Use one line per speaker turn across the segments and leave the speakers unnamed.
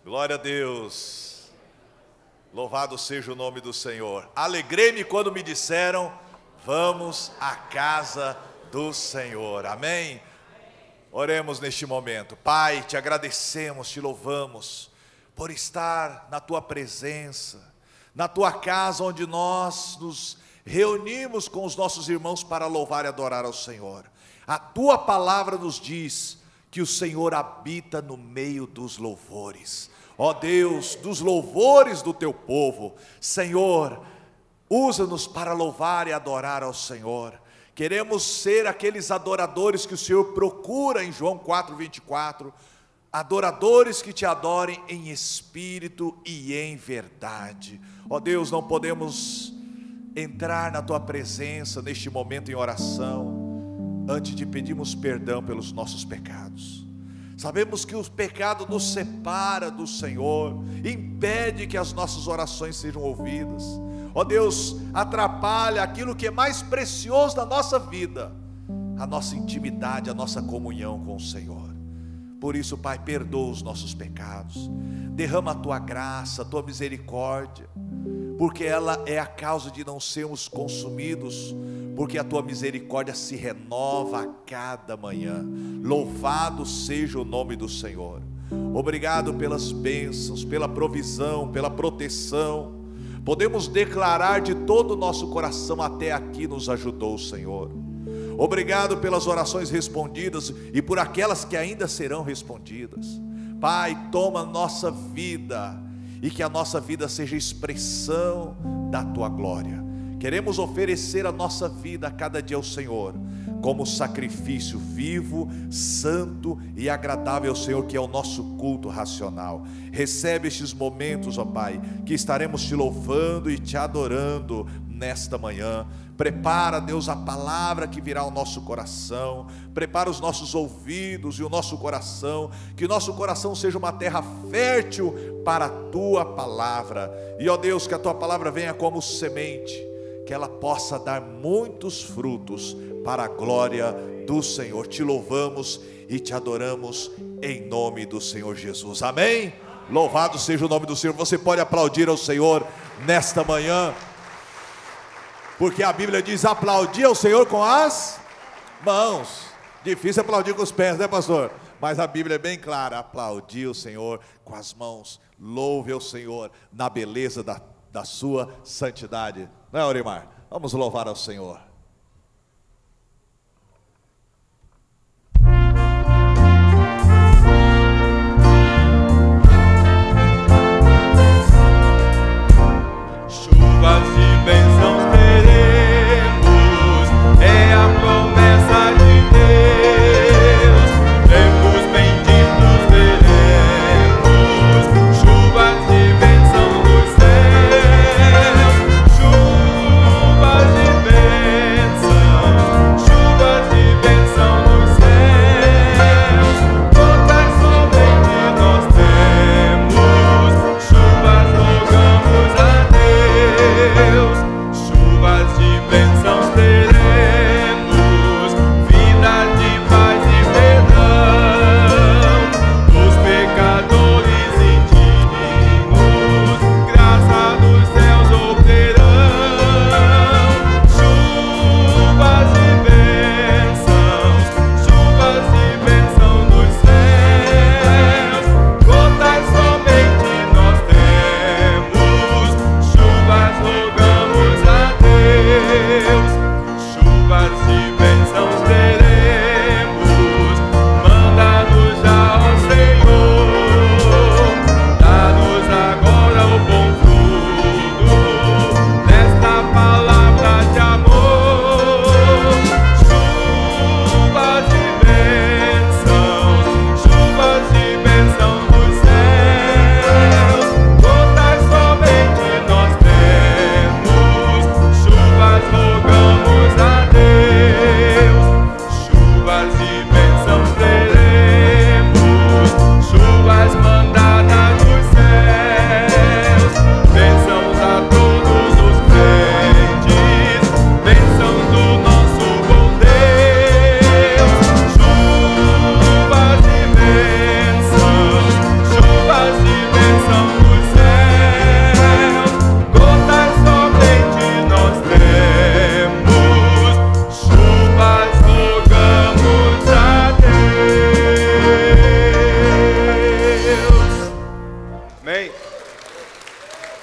Glória a Deus. Louvado seja o nome do Senhor. Alegrei-me quando me disseram: vamos à casa do Senhor. Amém? Oremos neste momento. Pai, te agradecemos, te louvamos por estar na tua presença, na tua casa onde nós nos reunimos com os nossos irmãos para louvar e adorar ao Senhor. A tua palavra nos diz que o Senhor habita no meio dos louvores. Ó Deus, dos louvores do teu povo. Senhor, usa-nos para louvar e adorar ao Senhor. Queremos ser aqueles adoradores que o Senhor procura em João 4:24, adoradores que te adorem em espírito e em verdade. Ó Deus, não podemos entrar na tua presença neste momento em oração antes de pedirmos perdão pelos nossos pecados. Sabemos que o pecado nos separa do Senhor, impede que as nossas orações sejam ouvidas. Ó Deus, atrapalha aquilo que é mais precioso da nossa vida, a nossa intimidade, a nossa comunhão com o Senhor. Por isso, Pai, perdoa os nossos pecados, derrama a tua graça, a tua misericórdia, porque ela é a causa de não sermos consumidos, porque a tua misericórdia se renova a cada manhã. Louvado seja o nome do Senhor. Obrigado pelas bênçãos, pela provisão, pela proteção. Podemos declarar de todo o nosso coração: até aqui nos ajudou o Senhor. Obrigado pelas orações respondidas e por aquelas que ainda serão respondidas. Pai, toma a nossa vida e que a nossa vida seja expressão da tua glória. Queremos oferecer a nossa vida a cada dia ao Senhor, como sacrifício vivo, santo e agradável ao Senhor, que é o nosso culto racional. Recebe estes momentos, ó Pai, que estaremos te louvando e te adorando nesta manhã. Prepara, Deus, a palavra que virá ao nosso coração. Prepara os nossos ouvidos e o nosso coração, que o nosso coração seja uma terra fértil para a tua palavra. E, ó Deus, que a tua palavra venha como semente, que ela possa dar muitos frutos para a glória do Senhor. Te louvamos e te adoramos em nome do Senhor Jesus. Amém? Louvado seja o nome do Senhor. Você pode aplaudir ao Senhor nesta manhã, porque a Bíblia diz: aplaudir ao Senhor com as mãos. Difícil aplaudir com os pés, né, pastor? Mas a Bíblia é bem clara: aplaudir o Senhor com as mãos. Louve ao Senhor na beleza da sua santidade. Não é, Aurimar? Vamos louvar ao Senhor.
Chuvas de bênçãos teremos, é a promessa de Deus. Tempos benditos veremos, chuvas de bênçãos dos céus, chuvas de bênçãos.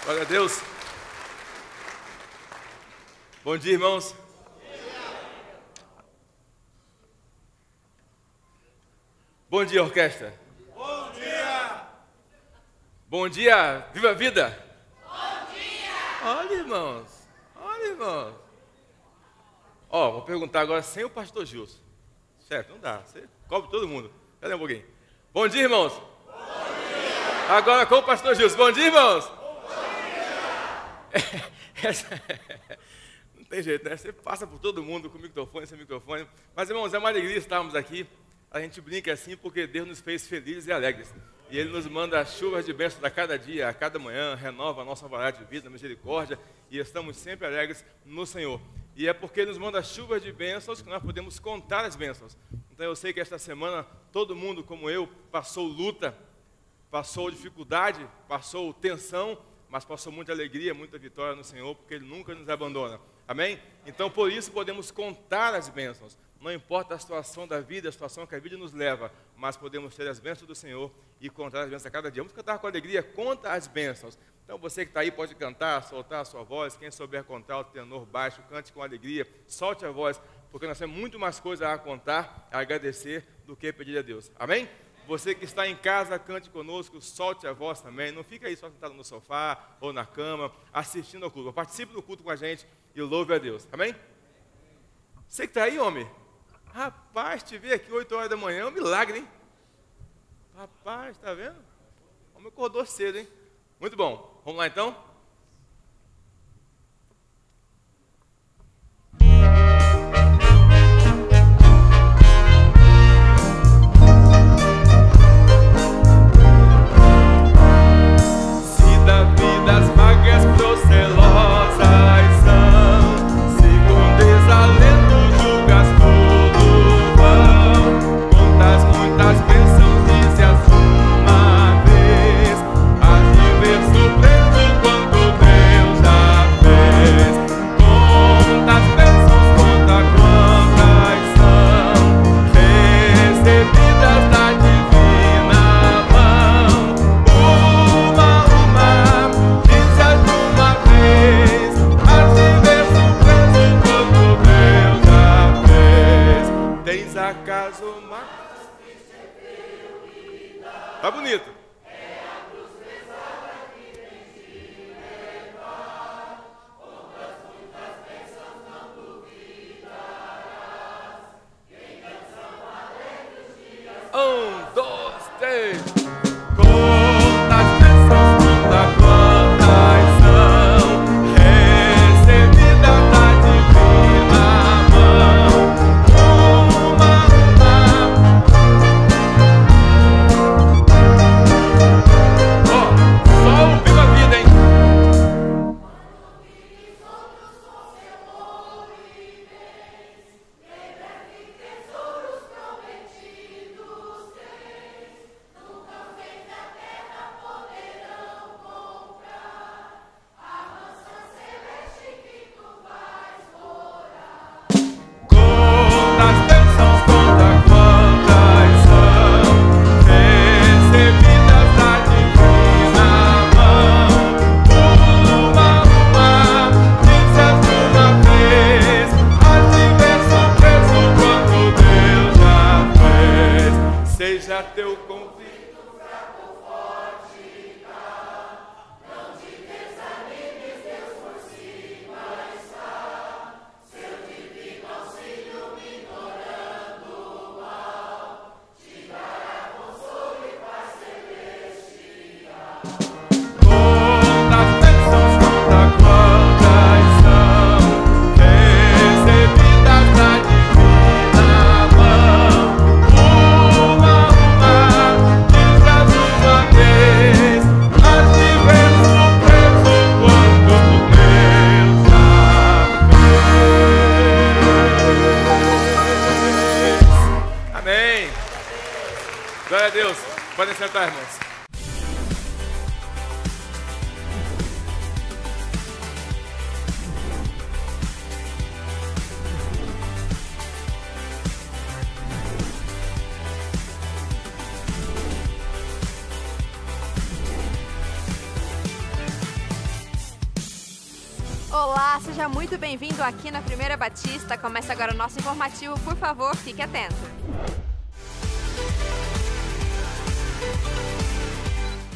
Glória a Deus. Bom dia, irmãos. Bom dia, orquestra.
Bom dia!
Bom dia, viva a vida.
Bom dia!
Olha, irmãos. Olha, irmãos. Ó, vou perguntar agora sem o pastor Gilson. Chefe, não dá. Você cobre todo mundo. Cadê um pouquinho? Bom dia, irmãos.
Bom dia!
Agora com o pastor Gilson. Bom dia, irmãos. Não tem jeito, né? Você passa por todo mundo com microfone, sem microfone. Mas, irmãos, é uma alegria estarmos aqui. A gente brinca assim porque Deus nos fez felizes e alegres. E Ele nos manda chuvas de bênçãos a cada dia, a cada manhã, renova a nossa variedade de vida, misericórdia. E estamos sempre alegres no Senhor. E é porque Ele nos manda chuvas de bênçãos que nós podemos contar as bênçãos. Então eu sei que esta semana todo mundo, como eu, passou luta, passou dificuldade, passou tensão, mas passou muita alegria, muita vitória no Senhor, porque Ele nunca nos abandona. Amém? Então, por isso, podemos contar as bênçãos. Não importa a situação da vida, a situação que a vida nos leva, mas podemos ter as bênçãos do Senhor e contar as bênçãos a cada dia. Vamos cantar com alegria, conta as bênçãos. Então, você que está aí pode cantar, soltar a sua voz. Quem souber contar o tenor baixo, cante com alegria, solte a voz, porque nós temos muito mais coisa a contar, a agradecer, do que pedir a Deus. Amém? Você que está em casa, cante conosco, solte a voz também. Não fica aí só sentado no sofá ou na cama, assistindo ao culto. Participe do culto com a gente e louve a Deus. Amém? Você que está aí, homem? Rapaz, te ver aqui 8 horas da manhã é um milagre, hein? Rapaz, está vendo? O homem acordou cedo, hein? Muito bom. Vamos lá, então?
Das vagas procelosas são, segundo desalento julgas todo vão. Contas muitas bênçãos, dize-as uma vez, hás de ver surpreso quanto Deus já fez. Contas bênçãos, conta quantas são, recebidas da divina mão.
Acaso uma... Tá bonito. Um, dois, três.
Quantas bênçãos, conta quantas são, recebidas da divina mão.
Seja teu convite fraco, forte, não te desanimes, Deus por cima está, seu divino auxílio minorando o mal, te dará consolo e paz celestial.
Quantas bênçãos, conta quantas são, recebidas da divina mão.
Glória a Deus. Podem sentar, irmãos.
Olá, seja muito bem-vindo aqui na Primeira Batista. Começa agora o nosso informativo, por favor, fique atento.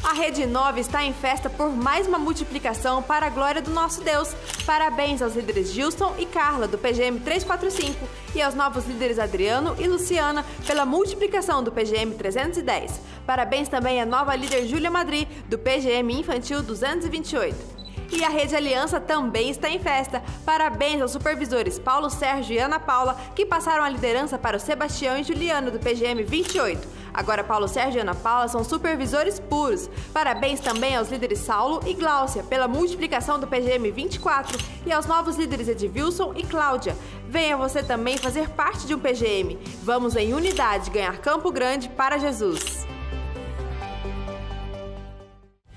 A Rede Nova está em festa por mais uma multiplicação para a glória do nosso Deus. Parabéns aos líderes Gilson e Carla, do PGM 345, e aos novos líderes Adriano e Luciana pela multiplicação do PGM 310. Parabéns também à nova líder Júlia Madri, do PGM Infantil 228. E a Rede Aliança também está em festa. Parabéns aos supervisores Paulo Sérgio e Ana Paula, que passaram a liderança para o Sebastião e Juliano, do PGM 28. Agora Paulo Sérgio e Ana Paula são supervisores puros. Parabéns também aos líderes Saulo e Gláucia pela multiplicação do PGM 24 e aos novos líderes Edvilson e Cláudia. Venha você também fazer parte de um PGM. Vamos em unidade ganhar Campo Grande para Jesus.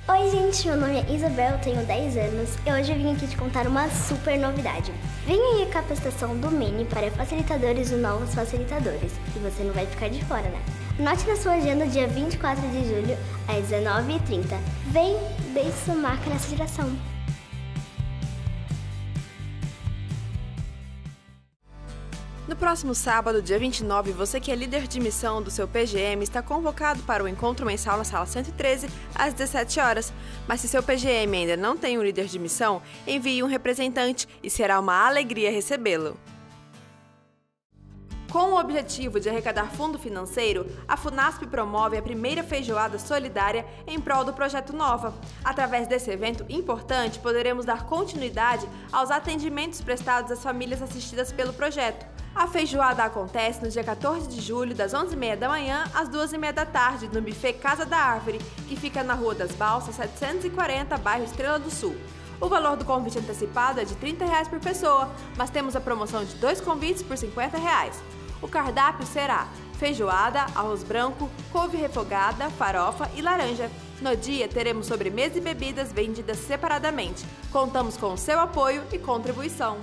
Oi gente, meu nome é Isabel, tenho 10 anos e hoje eu vim aqui te contar uma super novidade. Vem aí a capacitação do Mini para facilitadores e novos facilitadores, e você não vai ficar de fora, né? Anote na sua agenda dia 24 de julho, às 19h30. Vem, deixe sua marca nessa geração.
No próximo sábado, dia 29, você que é líder de missão do seu PGM está convocado para o encontro mensal na sala 113, às 17 horas. Mas se seu PGM ainda não tem um líder de missão, envie um representante e será uma alegria recebê-lo. Com o objetivo de arrecadar fundo financeiro, a FUNASP promove a primeira feijoada solidária em prol do Projeto Nova. Através desse evento importante, poderemos dar continuidade aos atendimentos prestados às famílias assistidas pelo projeto. A feijoada acontece no dia 14 de julho, das 11h30 da manhã às 2h30 da tarde, no buffet Casa da Árvore, que fica na Rua das Balsas, 740, bairro Estrela do Sul. O valor do convite antecipado é de R$ 30 por pessoa, mas temos a promoção de 2 convites por R$ 50. O cardápio será feijoada, arroz branco, couve refogada, farofa e laranja. No dia, teremos sobremesa e bebidas vendidas separadamente. Contamos com o seu apoio e contribuição.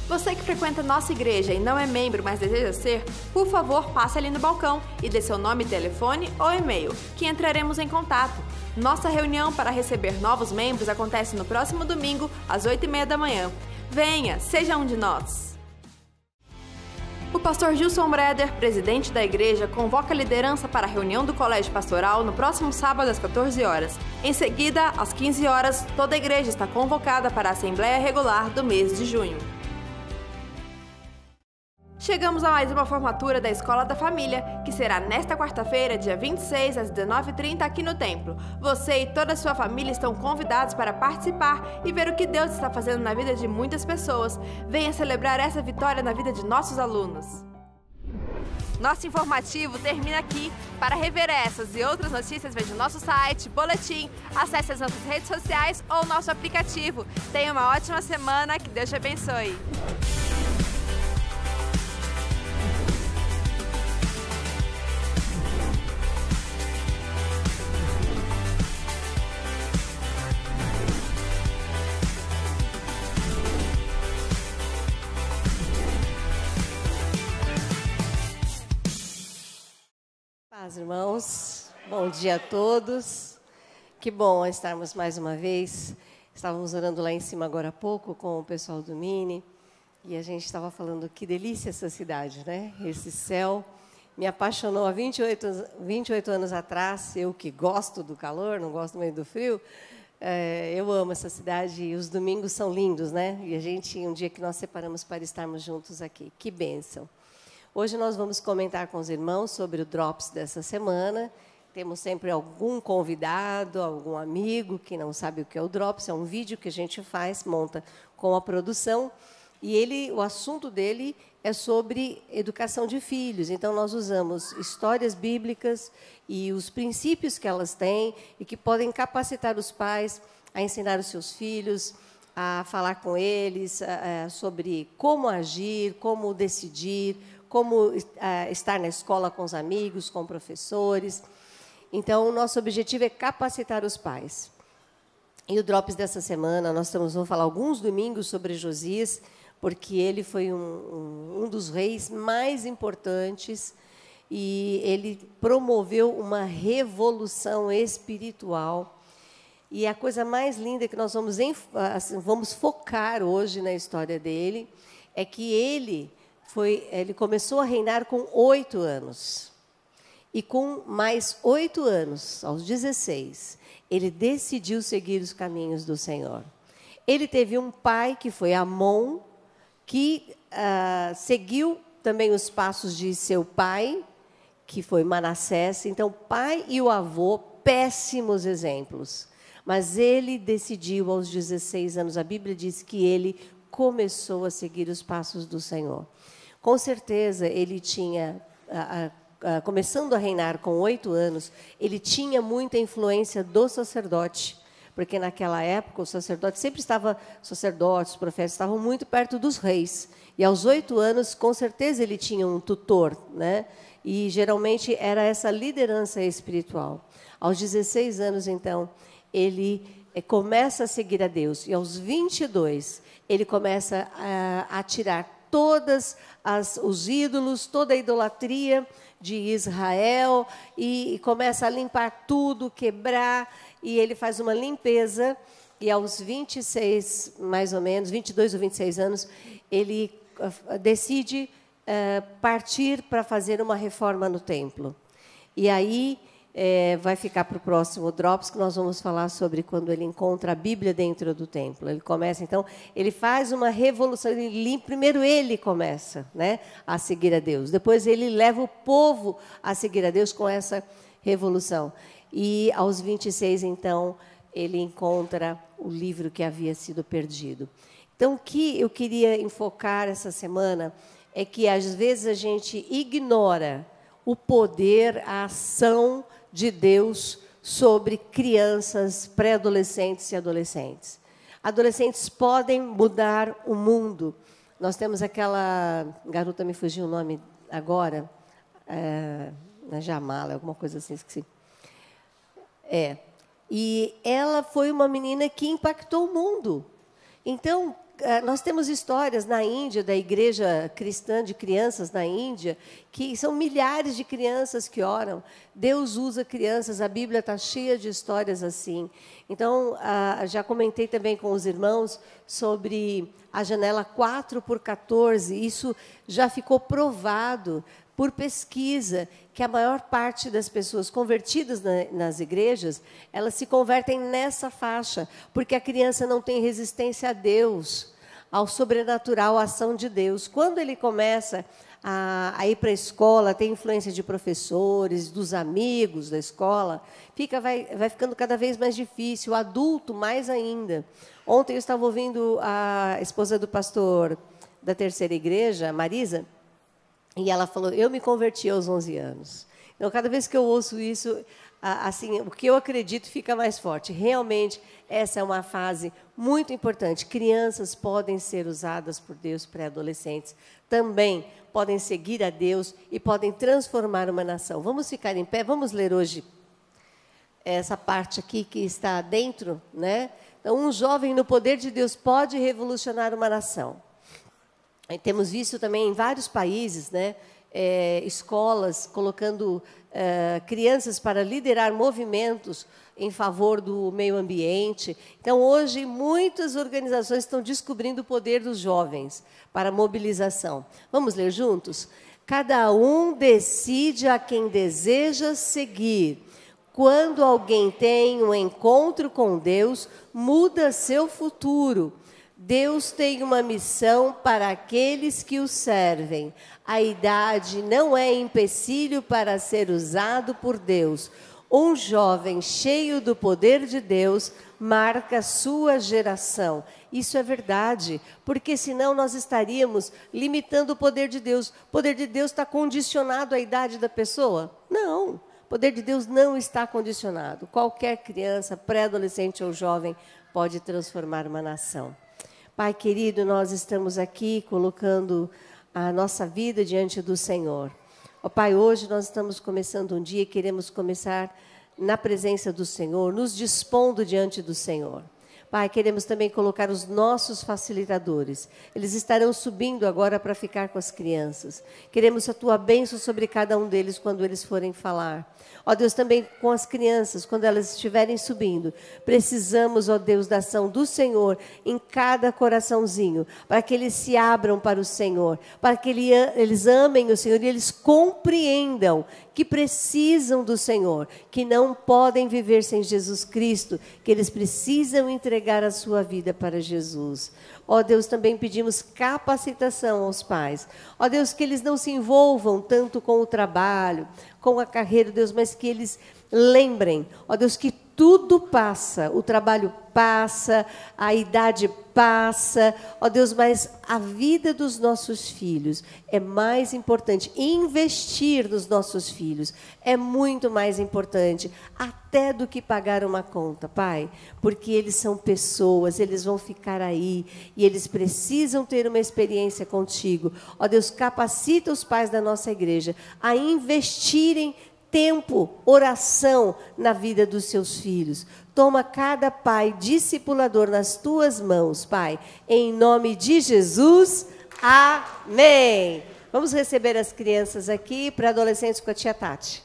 Você que frequenta nossa igreja e não é membro, mas deseja ser, por favor, passe ali no balcão e dê seu nome, telefone ou e-mail, que entraremos em contato. Nossa reunião para receber novos membros acontece no próximo domingo, às 8h30 da manhã. Venha, seja um de nós! O pastor Gilson Breder, presidente da igreja, convoca a liderança para a reunião do Colégio Pastoral no próximo sábado às 14 horas. Em seguida, às 15 horas, toda a igreja está convocada para a Assembleia Regular do mês de junho. Chegamos a mais uma formatura da Escola da Família, que será nesta quarta-feira, dia 26, às 19h30, aqui no Templo. Você e toda a sua família estão convidados para participar e ver o que Deus está fazendo na vida de muitas pessoas. Venha celebrar essa vitória na vida de nossos alunos. Nosso informativo termina aqui. Para rever essas e outras notícias, veja o nosso site, boletim, acesse as nossas redes sociais ou nosso aplicativo. Tenha uma ótima semana, que Deus te abençoe.
Paz, irmãos, bom dia a todos. Que bom estarmos mais uma vez. Estávamos orando lá em cima agora há pouco com o pessoal do Mini e a gente estava falando que delícia essa cidade, né? Esse céu me apaixonou há 28 anos atrás. Eu que gosto do calor, não gosto muito do frio, eu amo essa cidade e os domingos são lindos, né? E a gente, um dia que nós separamos para estarmos juntos aqui. Que bênção! Hoje nós vamos comentar com os irmãos sobre o Drops dessa semana. Temos sempre algum convidado, algum amigo que não sabe o que é o Drops. É um vídeo que a gente faz, monta com a produção. E o assunto dele é sobre educação de filhos. Então, nós usamos histórias bíblicas e os princípios que elas têm e que podem capacitar os pais a ensinar os seus filhos, a falar com eles sobre como agir, como decidir, como estar na escola com os amigos, com professores. Então, o nosso objetivo é capacitar os pais. E o Drops dessa semana, nós vamos falar alguns domingos sobre Josias, porque ele foi um dos reis mais importantes e ele promoveu uma revolução espiritual. E a coisa mais linda que nós vamos focar hoje na história dele é que ele começou a reinar com 8 anos. E com mais 8 anos, aos 16, ele decidiu seguir os caminhos do Senhor. Ele teve um pai que foi Amon, que seguiu também os passos de seu pai, que foi Manassés. Então, o pai e o avô, péssimos exemplos. Mas ele decidiu aos 16 anos, a Bíblia diz que ele começou a seguir os passos do Senhor. Com certeza, ele tinha, começando a reinar com 8 anos, ele tinha muita influência do sacerdote, porque naquela época o sacerdote sempre estava, sacerdotes, profetas, estavam muito perto dos reis. E aos 8 anos, com certeza, ele tinha um tutor, né? E geralmente era essa liderança espiritual. Aos 16 anos, então, ele começa a seguir a Deus. E aos 22, ele começa a tirar todos os ídolos, toda a idolatria de Israel, e começa a limpar tudo, quebrar, e ele faz uma limpeza, e aos 26, mais ou menos, 22 ou 26 anos, ele decide partir para fazer uma reforma no templo. E aí vai ficar para o próximo Drops, que nós vamos falar sobre quando ele encontra a Bíblia dentro do templo. Ele começa, então, ele faz uma revolução. Primeiro ele começa, né, a seguir a Deus. Depois ele leva o povo a seguir a Deus com essa revolução. E aos 26, então, ele encontra o livro que havia sido perdido. Então, o que eu queria enfocar essa semana é que, às vezes, a gente ignora o poder, a ação de Deus sobre crianças, pré-adolescentes e adolescentes. Adolescentes podem mudar o mundo. Nós temos aquela garota, me fugiu o nome agora, Jamala, alguma coisa assim, esqueci. E ela foi uma menina que impactou o mundo. Então, nós temos histórias na Índia, da igreja cristã de crianças na Índia, que são milhares de crianças que oram. Deus usa crianças, a Bíblia está cheia de histórias assim. Então, já comentei também com os irmãos sobre a janela 4x14. Isso já ficou provado por pesquisa, que a maior parte das pessoas convertidas nas igrejas, elas se convertem nessa faixa, porque a criança não tem resistência a Deus, ao sobrenatural, à ação de Deus. Quando ele começa a ir para a escola, tem influência de professores, dos amigos da escola, vai ficando cada vez mais difícil, o adulto mais ainda. Ontem eu estava ouvindo a esposa do pastor da terceira igreja, Marisa, e ela falou, eu me converti aos 11 anos. Então, cada vez que eu ouço isso, assim, o que eu acredito fica mais forte. Realmente, essa é uma fase muito importante. Crianças podem ser usadas por Deus, pré-adolescentes. Também podem seguir a Deus e podem transformar uma nação. Vamos ficar em pé, vamos ler hoje essa parte aqui que está dentro, né? Então, um jovem no poder de Deus pode revolucionar uma nação. E temos visto também em vários países, né, escolas colocando crianças para liderar movimentos em favor do meio ambiente. Então, hoje, muitas organizações estão descobrindo o poder dos jovens para mobilização. Vamos ler juntos? Cada um decide a quem deseja seguir. Quando alguém tem um encontro com Deus, muda seu futuro. Deus tem uma missão para aqueles que o servem. A idade não é empecilho para ser usado por Deus. Um jovem cheio do poder de Deus marca sua geração. Isso é verdade, porque senão nós estaríamos limitando o poder de Deus. O poder de Deus está condicionado à idade da pessoa? Não, o poder de Deus não está condicionado. Qualquer criança, pré-adolescente ou jovem pode transformar uma nação. Pai querido, nós estamos aqui colocando a nossa vida diante do Senhor. Ó Pai, hoje nós estamos começando um dia e queremos começar na presença do Senhor, nos dispondo diante do Senhor. Pai, queremos também colocar os nossos facilitadores. Eles estarão subindo agora para ficar com as crianças. Queremos a tua bênção sobre cada um deles quando eles forem falar. Ó Deus, também com as crianças, quando elas estiverem subindo, precisamos, ó Deus, da ação do Senhor em cada coraçãozinho, para que eles se abram para o Senhor, para que eles amem o Senhor e eles compreendam que precisam do Senhor, que não podem viver sem Jesus Cristo, que eles precisam entregar a sua vida para Jesus. Ó Deus, também pedimos capacitação aos pais. Ó Deus, que eles não se envolvam tanto com o trabalho, com a carreira, Deus, mas que eles lembrem, ó Deus, que tudo passa, o trabalho passa, a idade passa, ó Deus, mas a vida dos nossos filhos é mais importante. Investir nos nossos filhos é muito mais importante, até do que pagar uma conta, Pai, porque eles são pessoas, eles vão ficar aí e eles precisam ter uma experiência contigo. Ó Deus, capacita os pais da nossa igreja a investirem tempo, oração na vida dos seus filhos. Toma cada pai discipulador nas tuas mãos, Pai, em nome de Jesus, amém. Vamos receber as crianças aqui para adolescentes com a tia Tati.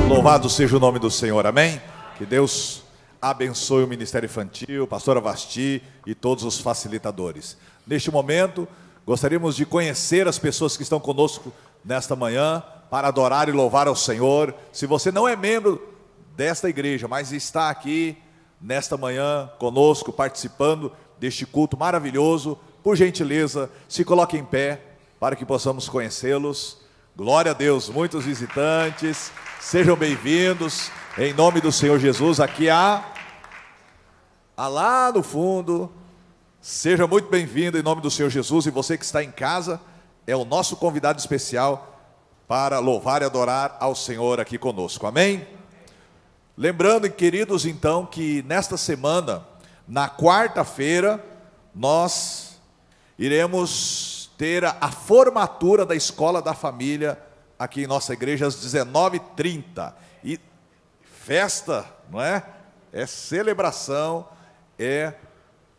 Louvado seja o nome do Senhor, amém? Que Deus abençoe o Ministério Infantil, pastora Vasti e todos os facilitadores. Neste momento, gostaríamos de conhecer as pessoas que estão conosco nesta manhã, para adorar e louvar ao Senhor. Se você não é membro desta igreja, mas está aqui nesta manhã conosco, participando deste culto maravilhoso, por gentileza, se coloque em pé, para que possamos conhecê-los. Glória a Deus, muitos visitantes, sejam bem-vindos, em nome do Senhor Jesus. Aqui há lá no fundo, seja muito bem-vindo em nome do Senhor Jesus. E você que está em casa, é o nosso convidado especial para louvar e adorar ao Senhor aqui conosco, amém? Lembrando, queridos, então, que nesta semana, na quarta-feira, nós iremos ter a formatura da Escola da Família aqui em nossa igreja às 19h30. E festa, não é? É celebração, é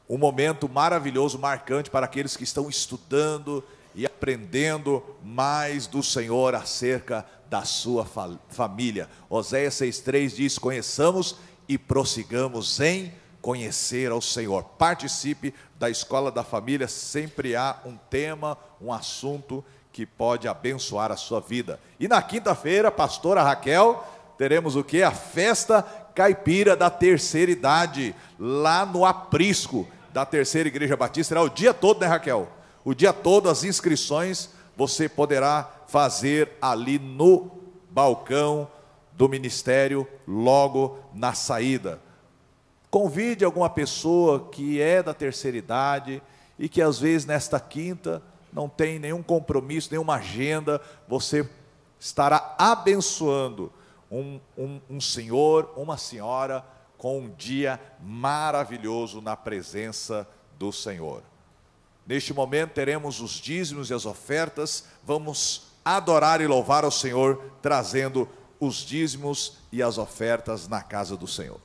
um momento maravilhoso, marcante para aqueles que estão estudando e aprendendo mais do Senhor acerca da sua família. Oséias 6,3 diz: conheçamos e prossigamos em conhecer ao Senhor. Participe da Escola da Família, sempre há um tema, um assunto que pode abençoar a sua vida. E na quinta-feira, pastora Raquel, teremos o quê? A festa caipira da terceira idade, lá no aprisco da Terceira Igreja Batista. Será o dia todo, né, Raquel? O dia todo, as inscrições você poderá fazer ali no balcão do ministério, logo na saída. Convide alguma pessoa que é da terceira idade e que às vezes nesta quinta não tem nenhum compromisso, nenhuma agenda. Você estará abençoando um senhor, uma senhora, com um dia maravilhoso na presença do Senhor. Neste momento teremos os dízimos e as ofertas. Vamos adorar e louvar ao Senhor, trazendo os dízimos e as ofertas na casa do Senhor.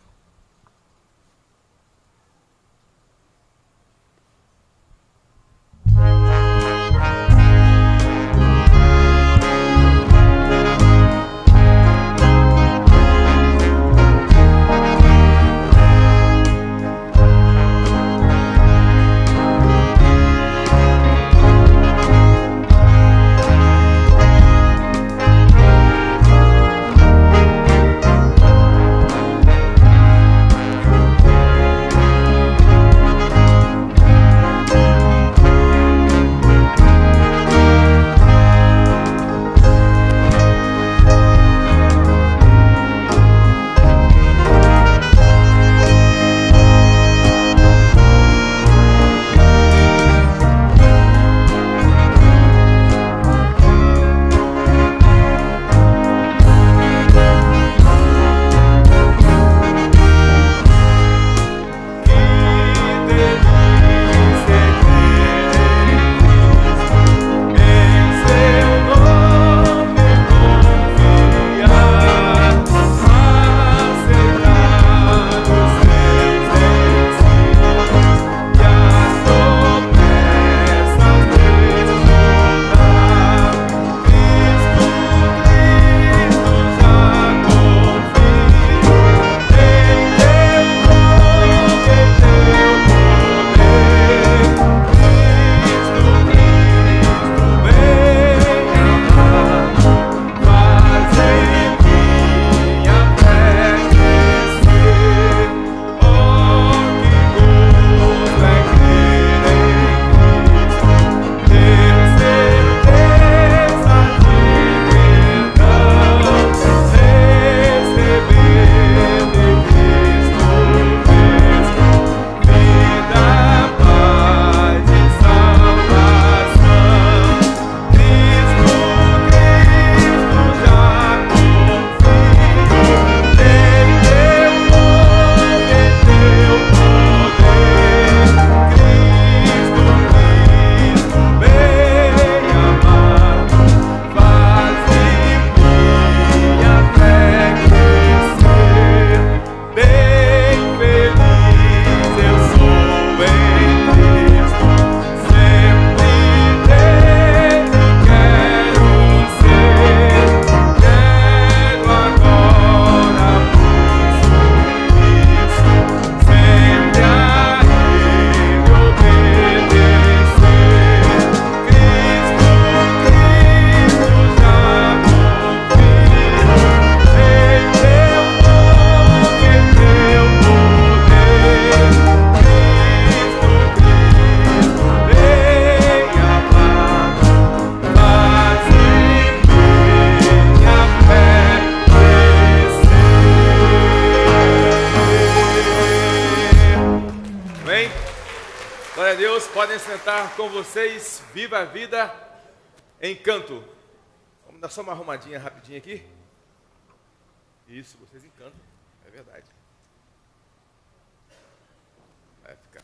Glória a Deus, podem sentar com vocês. Viva a vida em canto. Vamos dar só uma arrumadinha rapidinho aqui. Isso, vocês encantam, é verdade. Vai ficar.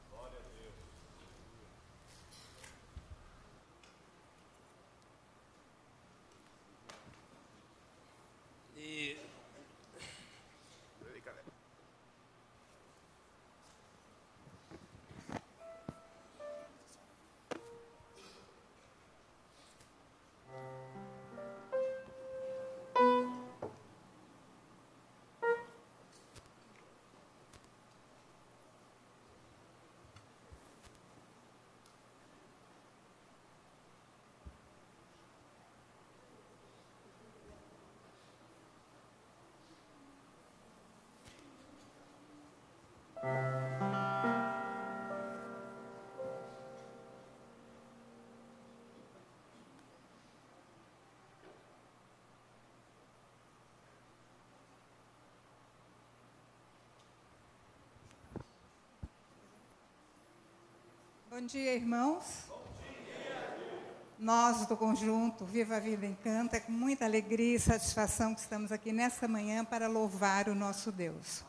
Glória a Deus. E...
Bom dia, irmãos. Bom dia. Nós do conjunto Viva a Vida Encanta, é com muita alegria e satisfação que estamos aqui nesta manhã para louvar o nosso Deus.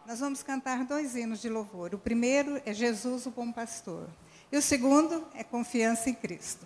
Nós vamos cantar 2 hinos de louvor. O primeiro é Jesus, o Bom Pastor. E o segundo é Confiança em Cristo.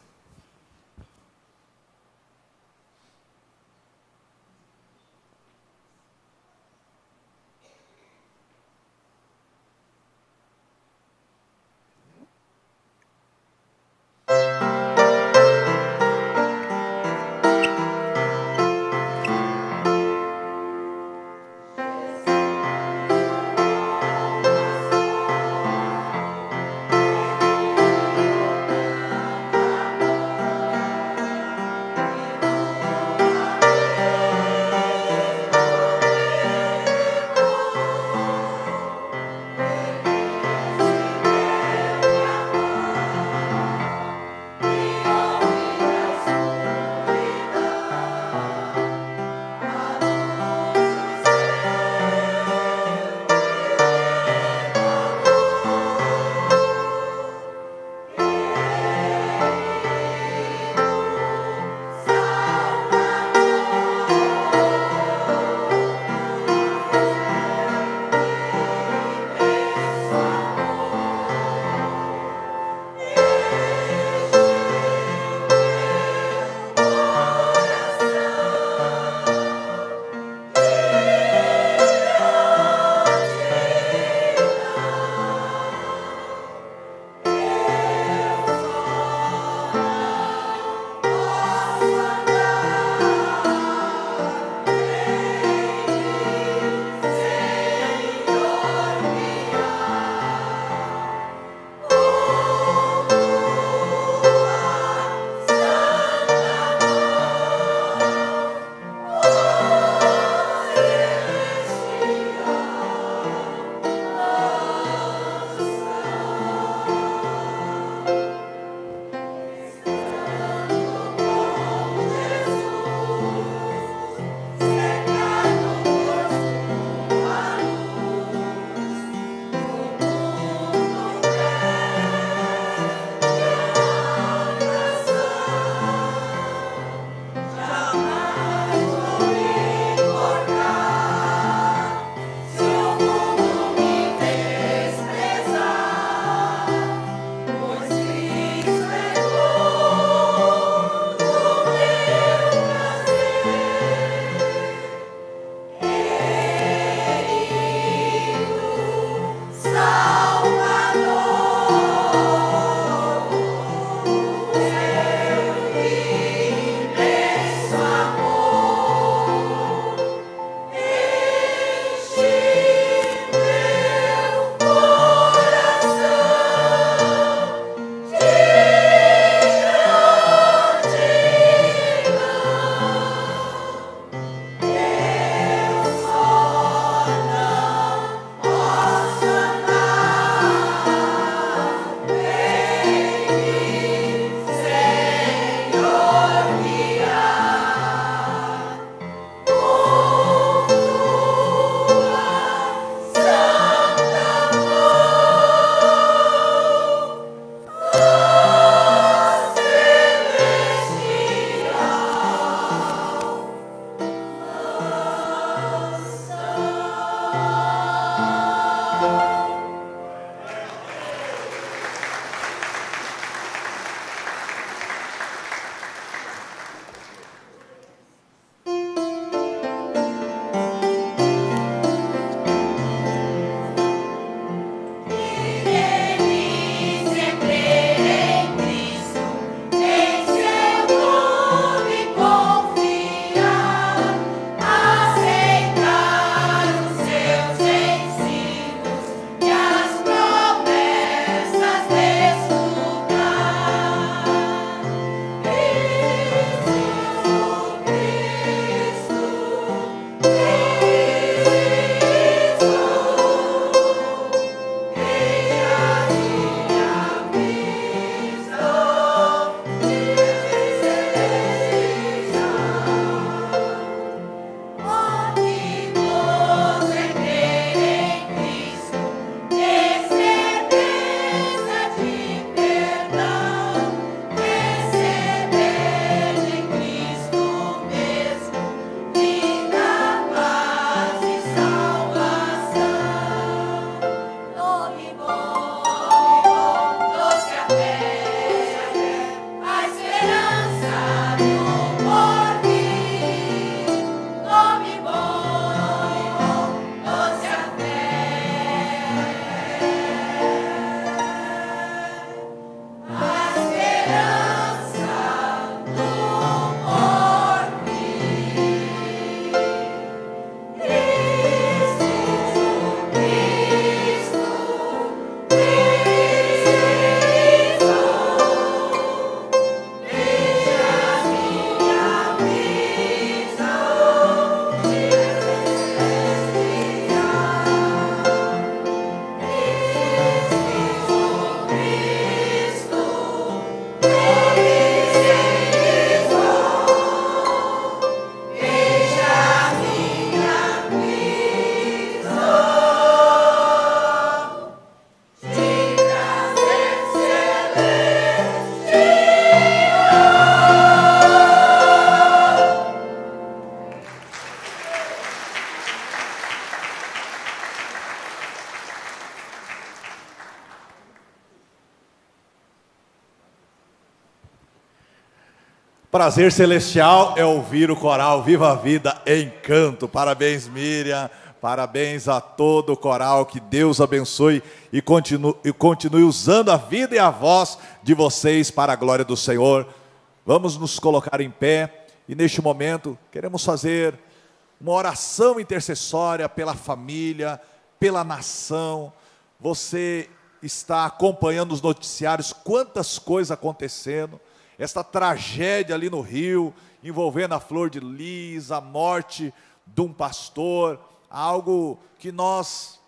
Jesus,
Prazer celestial é ouvir o coral Viva a Vida em canto. Parabéns, Miriam. Parabéns a todo o coral. Que Deus abençoe e continue usando a vida e a voz de vocês para a glória do Senhor. Vamos nos colocar em pé e neste momento queremos fazer uma oração intercessória pela família, pela nação. Você está acompanhando os noticiários, quantas coisas acontecendo. Esta tragédia ali no Rio, envolvendo a Flor de Lis, a morte de um pastor, algo que nós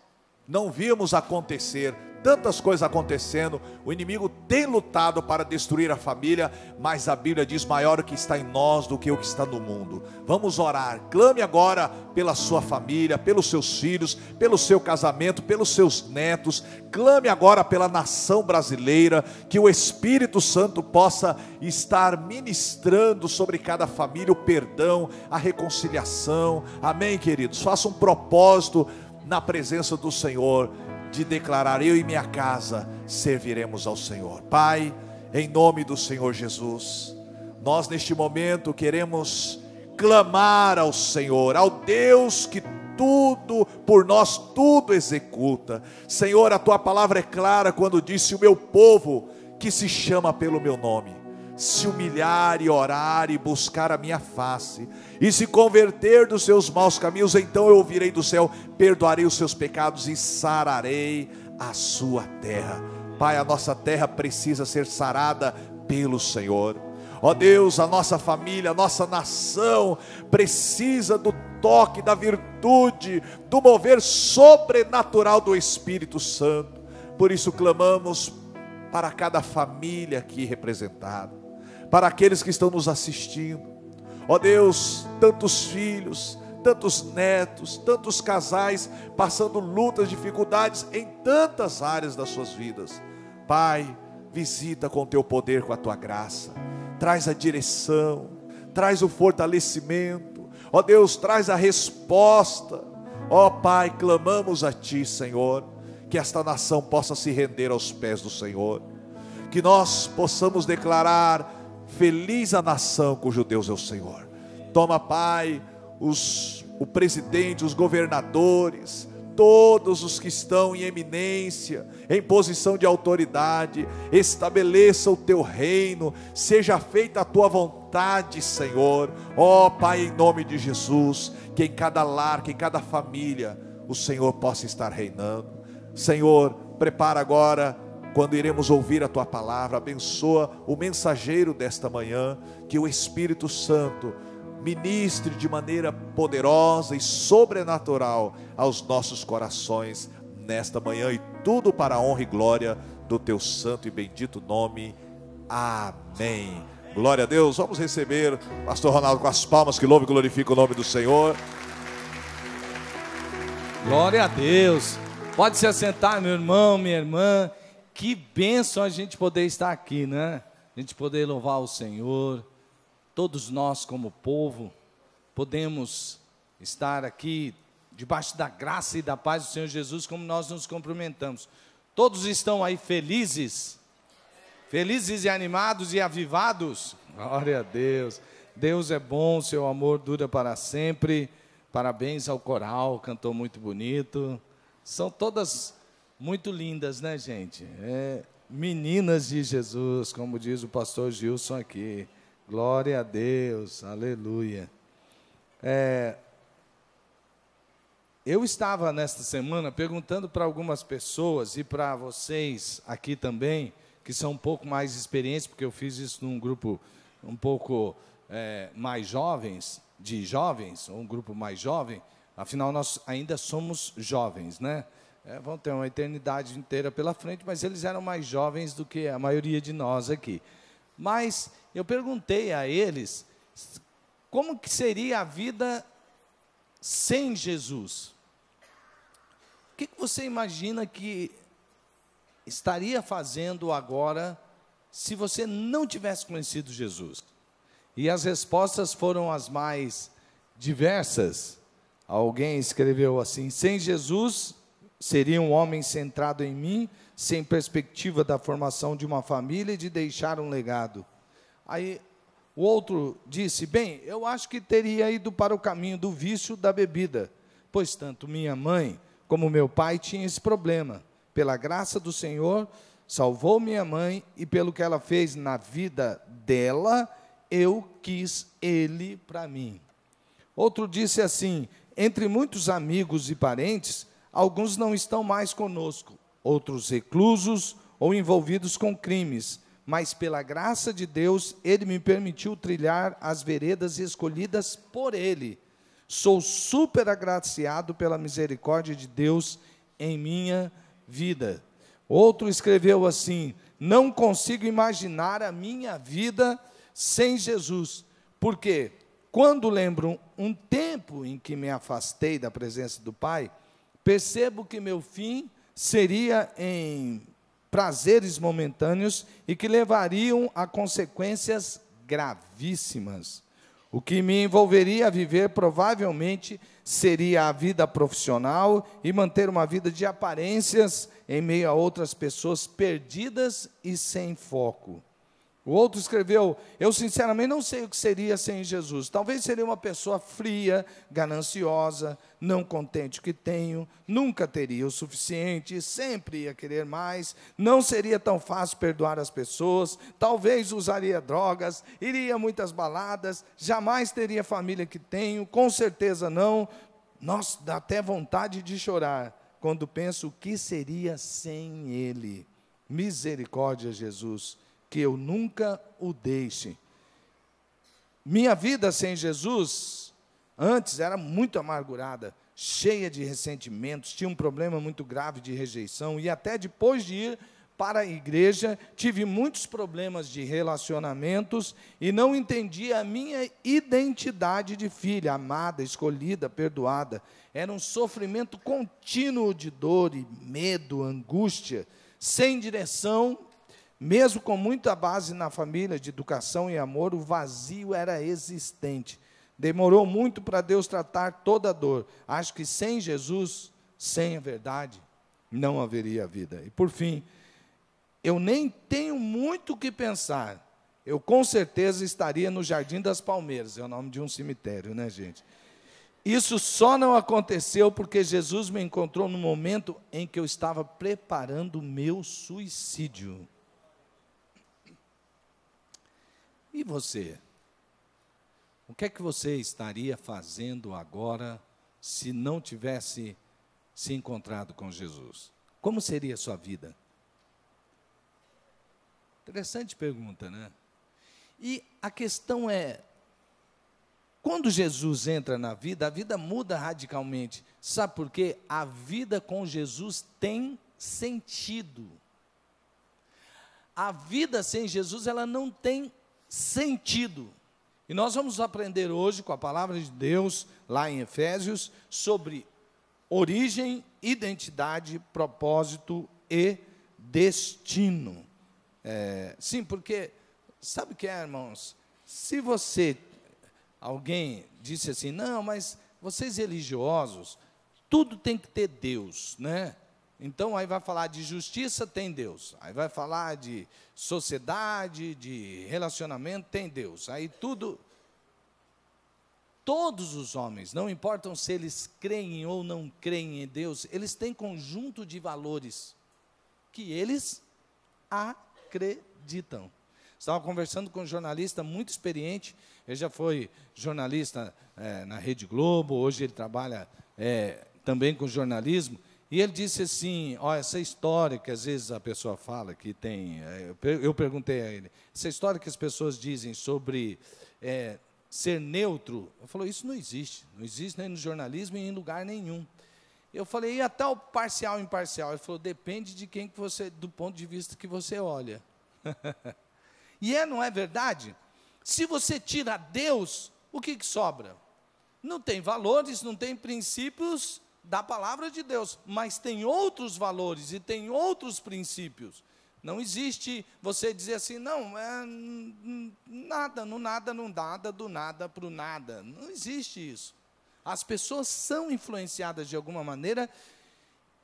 não víamos acontecer. Tantas coisas acontecendo, o inimigo tem lutado para destruir a família, mas a Bíblia diz: maior o que está em nós do que o que está no mundo. Vamos orar, clame agora pela sua família, pelos seus filhos, pelo seu casamento, pelos seus netos. Clame agora pela nação brasileira, que o Espírito Santo possa estar ministrando sobre cada família o perdão, a reconciliação. Amém, queridos? Faça um propósito na presença do Senhor, de declarar: eu e minha casa serviremos ao Senhor. Pai, em nome do Senhor Jesus, nós neste momento queremos clamar ao Senhor, ao Deus que tudo, por nós tudo executa. Senhor, a tua palavra é clara quando disse: o meu povo que se chama pelo meu nome se humilhar e orar e buscar a minha face, e se converter dos seus maus caminhos, então eu ouvirei do céu, perdoarei os seus pecados e sararei a sua terra. Pai, a nossa terra precisa ser sarada pelo Senhor. Ó Deus, a nossa família, a nossa nação precisa do toque, da virtude, do mover sobrenatural do Espírito Santo. Por isso clamamos para cada família aqui representada, para aqueles que estão nos assistindo. Ó Deus, tantos filhos, tantos netos, tantos casais passando lutas, dificuldades em tantas áreas das suas vidas. Pai, visita com teu poder, com a tua graça. Traz a direção, traz o fortalecimento. Ó Deus, traz a resposta. Ó Pai, clamamos a ti, Senhor, que esta nação possa se render aos pés do Senhor, que nós possamos declarar: feliz a nação cujo Deus é o Senhor. Toma, Pai, o presidente, os governadores, todos os que estão em eminência, em posição de autoridade. Estabeleça o teu reino, seja feita a tua vontade, Senhor. Ó Pai, em nome de Jesus, que em cada lar, que em cada família o Senhor possa estar reinando. Senhor, prepara agora, quando iremos ouvir a tua palavra, abençoa o mensageiro desta manhã, que o Espírito Santo ministre de maneira poderosa e sobrenatural aos nossos corações nesta manhã, e tudo para a honra e glória do teu santo e bendito nome. Amém. Glória a Deus. Vamos receber o pastor Ronaldo com as palmas, que louve e glorifica o nome do Senhor.
Glória a Deus. Pode se assentar, meu irmão, minha irmã. Que bênção a gente poder estar aqui, né? A gente poder louvar o Senhor. Todos nós, como povo, podemos estar aqui debaixo da graça e da paz do Senhor Jesus, como nós nos cumprimentamos. Todos estão aí felizes? Felizes e animados e avivados? Glória a Deus. Deus é bom, seu amor dura para sempre. Parabéns ao coral, cantou muito bonito. São todas muito lindas, né, gente? Meninas de Jesus, como diz o pastor Gilson aqui. Glória a Deus, aleluia. Eu estava nesta semana perguntando para algumas pessoas, e para vocês aqui também, que são um pouco mais experientes, porque eu fiz isso num grupo um pouco mais jovens, ou um grupo mais jovem. Afinal, nós ainda somos jovens, né? Vão ter uma eternidade inteira pela frente, mas eles eram mais jovens do que a maioria de nós aqui. Mas eu perguntei a eles como que seria a vida sem Jesus. O que você imagina que estaria fazendo agora se você não tivesse conhecido Jesus? E as respostas foram as mais diversas. Alguém escreveu assim: sem Jesus, seria um homem centrado em mim, sem perspectiva da formação de uma família e de deixar um legado. Aí O outro disse: bem, eu acho que teria ido para o caminho do vício da bebida, pois tanto minha mãe como meu pai tinham esse problema. Pela graça do Senhor, salvou minha mãe, e pelo que ela fez na vida dela, eu quis ele para mim. Outro disse assim: entre muitos amigos e parentes, alguns não estão mais conosco, outros reclusos ou envolvidos com crimes, mas pela graça de Deus, Ele me permitiu trilhar as veredas escolhidas por Ele. Sou super agraciado pela misericórdia de Deus em minha vida. Outro escreveu assim: não consigo imaginar a minha vida sem Jesus, porque quando lembro um tempo em que me afastei da presença do Pai, percebo que meu fim seria em prazeres momentâneos e que levariam a consequências gravíssimas. O que me envolveria a viver provavelmente seria a vida profissional e manter uma vida de aparências em meio a outras pessoas perdidas e sem foco. O outro escreveu: eu sinceramente não sei o que seria sem Jesus. Talvez seria uma pessoa fria, gananciosa, não contente com o que tenho, nunca teria o suficiente, sempre ia querer mais, não seria tão fácil perdoar as pessoas, talvez usaria drogas, iria a muitas baladas, jamais teria a família que tenho, com certeza não. Nossa, dá até vontade de chorar quando penso o que seria sem Ele. Misericórdia, Jesus, que eu nunca o deixe. Minha vida sem Jesus, antes era muito amargurada, cheia de ressentimentos, tinha um problema muito grave de rejeição, e até depois de ir para a igreja, tive muitos problemas de relacionamentos, e não entendia a minha identidade de filha, amada, escolhida, perdoada. Era um sofrimento contínuo de dor e medo, angústia, sem direção. Mesmo com muita base na família, de educação e amor, o vazio era existente. Demorou muito para Deus tratar toda a dor. Acho que sem Jesus, sem a verdade, não haveria vida. E por fim, eu nem tenho muito o que pensar. Eu com certeza estaria no Jardim das Palmeiras, é o nome de um cemitério, né, gente? Isso só não aconteceu porque Jesus me encontrou no momento em que eu estava preparando o meu suicídio. E você? O que é que você estaria fazendo agora se não tivesse se encontrado com Jesus? Como seria a sua vida? Interessante pergunta, né? E a questão é, quando Jesus entra na vida, a vida muda radicalmente. Sabe por quê? A vida com Jesus tem sentido. A vida sem Jesus, ela não tem sentido. E nós vamos aprender hoje com a palavra de Deus, lá em Efésios, sobre origem, identidade, propósito e destino. Sim, porque, sabe o que é, irmãos? Se alguém disse assim, não, mas vocês religiosos, tudo tem que ter Deus, né? Então, aí vai falar de justiça, tem Deus. Aí vai falar de sociedade, de relacionamento, tem Deus. Aí todos os homens, não importam se eles creem ou não creem em Deus, eles têm conjunto de valores que eles acreditam. Estava conversando com um jornalista muito experiente, ele já foi jornalista na Rede Globo, hoje ele trabalha também com jornalismo. E ele disse assim, essa história que às vezes a pessoa fala, que tem, eu perguntei a ele, essa história que as pessoas dizem sobre ser neutro, eu falei, isso não existe nem no jornalismo e em lugar nenhum. Eu falei, e até o parcial e imparcial? Ele falou, depende de quem que você, do ponto de vista que você olha. E não é verdade? Se você tira Deus, o que sobra? Não tem valores, não tem princípios da palavra de Deus, mas tem outros valores e tem outros princípios. Não existe você dizer assim, não, nada, no nada, não nada, do nada para o nada. Não existe isso. As pessoas são influenciadas de alguma maneira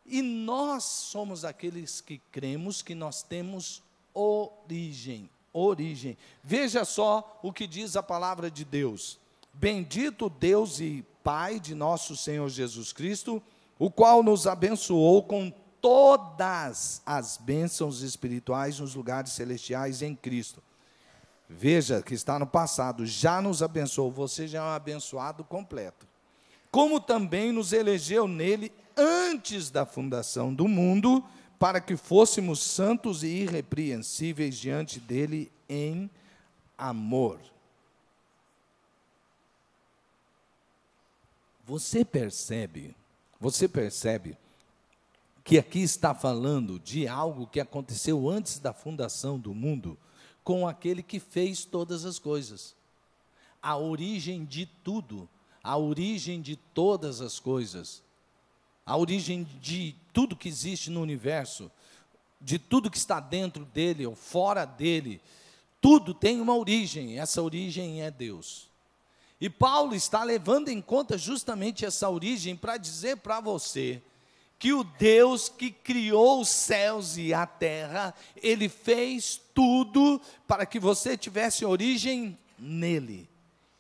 e nós somos aqueles que cremos que nós temos origem. origem. Veja só o que diz a palavra de Deus. Bendito Deus e Pai de nosso Senhor Jesus Cristo, o qual nos abençoou com todas as bênçãos espirituais nos lugares celestiais em Cristo. Veja que está no passado, já nos abençoou, você já é um abençoado completo. Como também nos elegeu nele antes da fundação do mundo, para que fôssemos santos e irrepreensíveis diante dele em amor. Você percebe que aqui está falando de algo que aconteceu antes da fundação do mundo, com aquele que fez todas as coisas. A origem de tudo, a origem de todas as coisas, a origem de tudo que existe no universo, de tudo que está dentro dele ou fora dele, tudo tem uma origem, essa origem é Deus. E Paulo está levando em conta justamente essa origem para dizer para você que o Deus que criou os céus e a terra, Ele fez tudo para que você tivesse origem nele.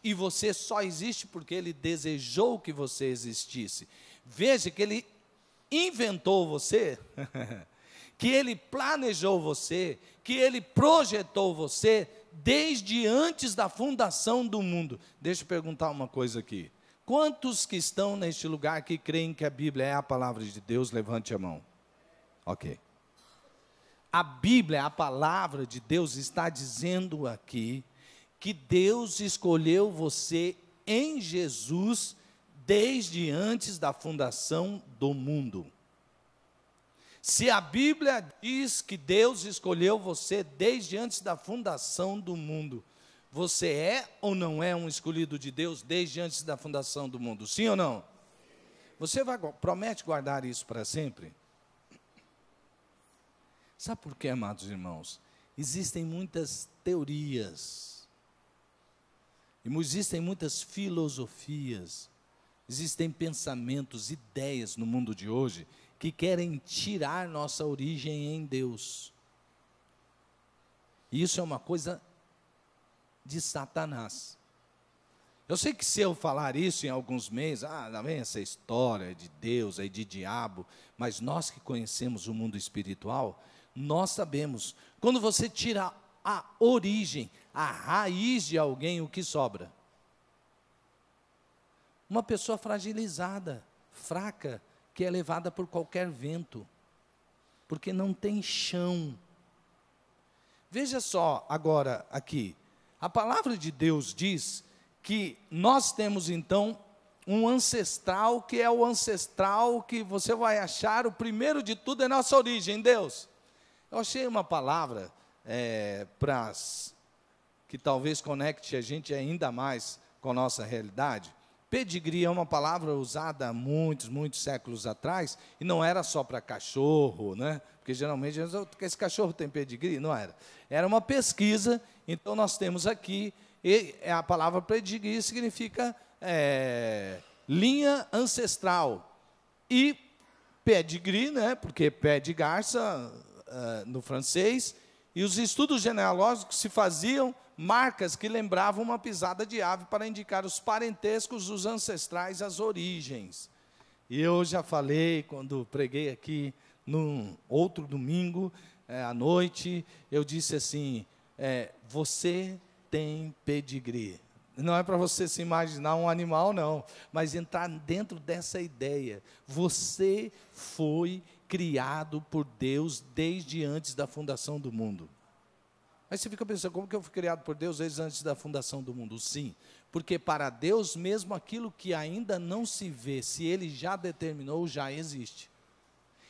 E você só existe porque Ele desejou que você existisse. Veja que Ele inventou você, que Ele planejou você, que Ele projetou você desde antes da fundação do mundo. Deixa eu perguntar uma coisa aqui. Quantos que estão neste lugar que creem que a Bíblia é a palavra de Deus? Levante a mão. Ok. A Bíblia, a palavra de Deus, está dizendo aqui que Deus escolheu você em Jesus desde antes da fundação do mundo. Se a Bíblia diz que Deus escolheu você desde antes da fundação do mundo, você é ou não é um escolhido de Deus desde antes da fundação do mundo? Sim ou não? Você promete guardar isso para sempre? Sabe por quê, amados irmãos? Existem muitas teorias, existem muitas filosofias, existem pensamentos, ideias no mundo de hoje que querem tirar nossa origem em Deus. E isso é uma coisa de Satanás. Eu sei que se eu falar isso em alguns meses, não vem essa história de Deus, aí de diabo, mas nós que conhecemos o mundo espiritual, nós sabemos, quando você tira a origem, a raiz de alguém, o que sobra? Uma pessoa fragilizada, fraca, que é levada por qualquer vento, porque não tem chão. Veja só agora aqui, a palavra de Deus diz que nós temos então um ancestral, que é o ancestral que você vai achar, o primeiro de tudo é nossa origem, Deus. Eu achei uma palavra que talvez conecte a gente ainda mais com a nossa realidade. Pedigree é uma palavra usada há muitos séculos atrás, e não era só para cachorro, né? Porque geralmente, esse cachorro tem pedigree? Não era. Era uma pesquisa, então nós temos aqui, e a palavra pedigree significa linha ancestral. E pedigree, né? Porque pé de garça, no francês, e os estudos genealógicos se faziam marcas que lembravam uma pisada de ave para indicar os parentescos, os ancestrais, as origens. E eu já falei, quando preguei aqui, num outro domingo, à noite, eu disse assim, você tem pedigree. Não é para você se imaginar um animal, não, mas entrar dentro dessa ideia. Você foi criado por Deus desde antes da fundação do mundo. Aí você fica pensando, como que eu fui criado por Deus desde antes da fundação do mundo? Sim, porque para Deus, mesmo aquilo que ainda não se vê, se Ele já determinou, já existe.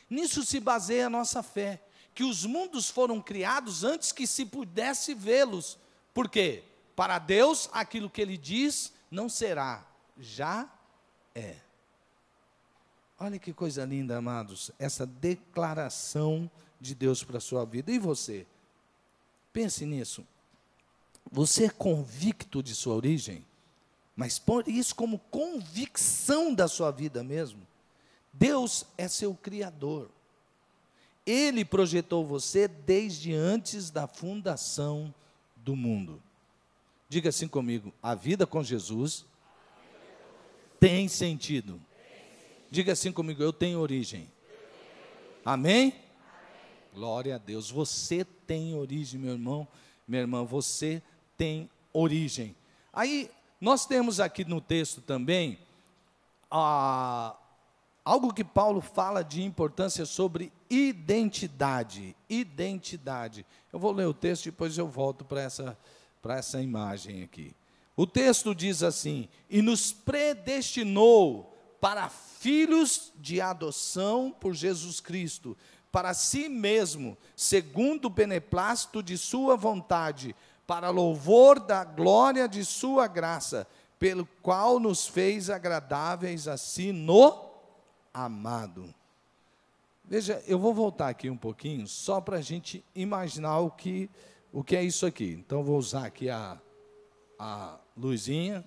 Nisso se baseia a nossa fé, que os mundos foram criados antes que se pudesse vê-los. Por quê? Para Deus, aquilo que Ele diz não será, já é. Olha que coisa linda, amados, essa declaração de Deus para a sua vida. E você? Pense nisso. Você é convicto de sua origem? Mas põe isso como convicção da sua vida mesmo. Deus é seu Criador. Ele projetou você desde antes da fundação do mundo. Diga assim comigo: a vida com Jesus tem sentido. Diga assim comigo: eu tenho origem. Amém? Glória a Deus. Você tem origem, meu irmão, minha irmã, você tem origem. Aí, nós temos aqui no texto também algo que Paulo fala de importância sobre identidade. Identidade. Eu vou ler o texto e depois eu volto para essa imagem aqui. O texto diz assim: e nos predestinou para filhos de adoção por Jesus Cristo, para si mesmo, segundo o beneplácito de sua vontade, para louvor da glória de sua graça, pelo qual nos fez agradáveis a si no amado. Veja, eu vou voltar aqui um pouquinho, só para a gente imaginar o que é isso aqui. Então, vou usar aqui a luzinha.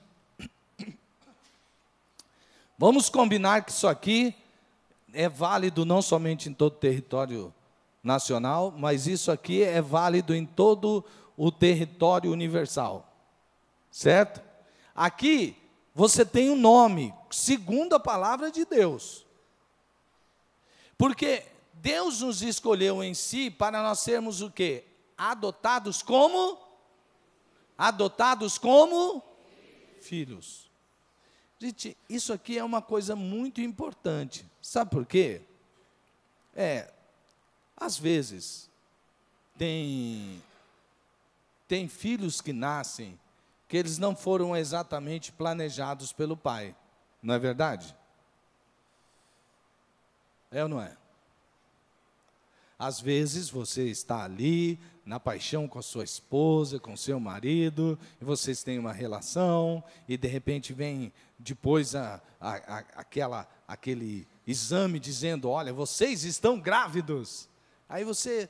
Vamos combinar que isso aqui é válido não somente em todo o território nacional, mas isso aqui é válido em todo o território universal. Certo? Aqui você tem um nome, segundo a palavra de Deus. Porque Deus nos escolheu em si para nós sermos o quê? Adotados como filhos. Gente, isso aqui é uma coisa muito importante. Sabe por quê? Às vezes, tem filhos que nascem que eles não foram exatamente planejados pelo pai. Não é verdade? É ou não é? Às vezes você está ali, na paixão com a sua esposa, com o seu marido, e vocês têm uma relação, e de repente vem depois aquele exame dizendo: olha, vocês estão grávidos. Aí você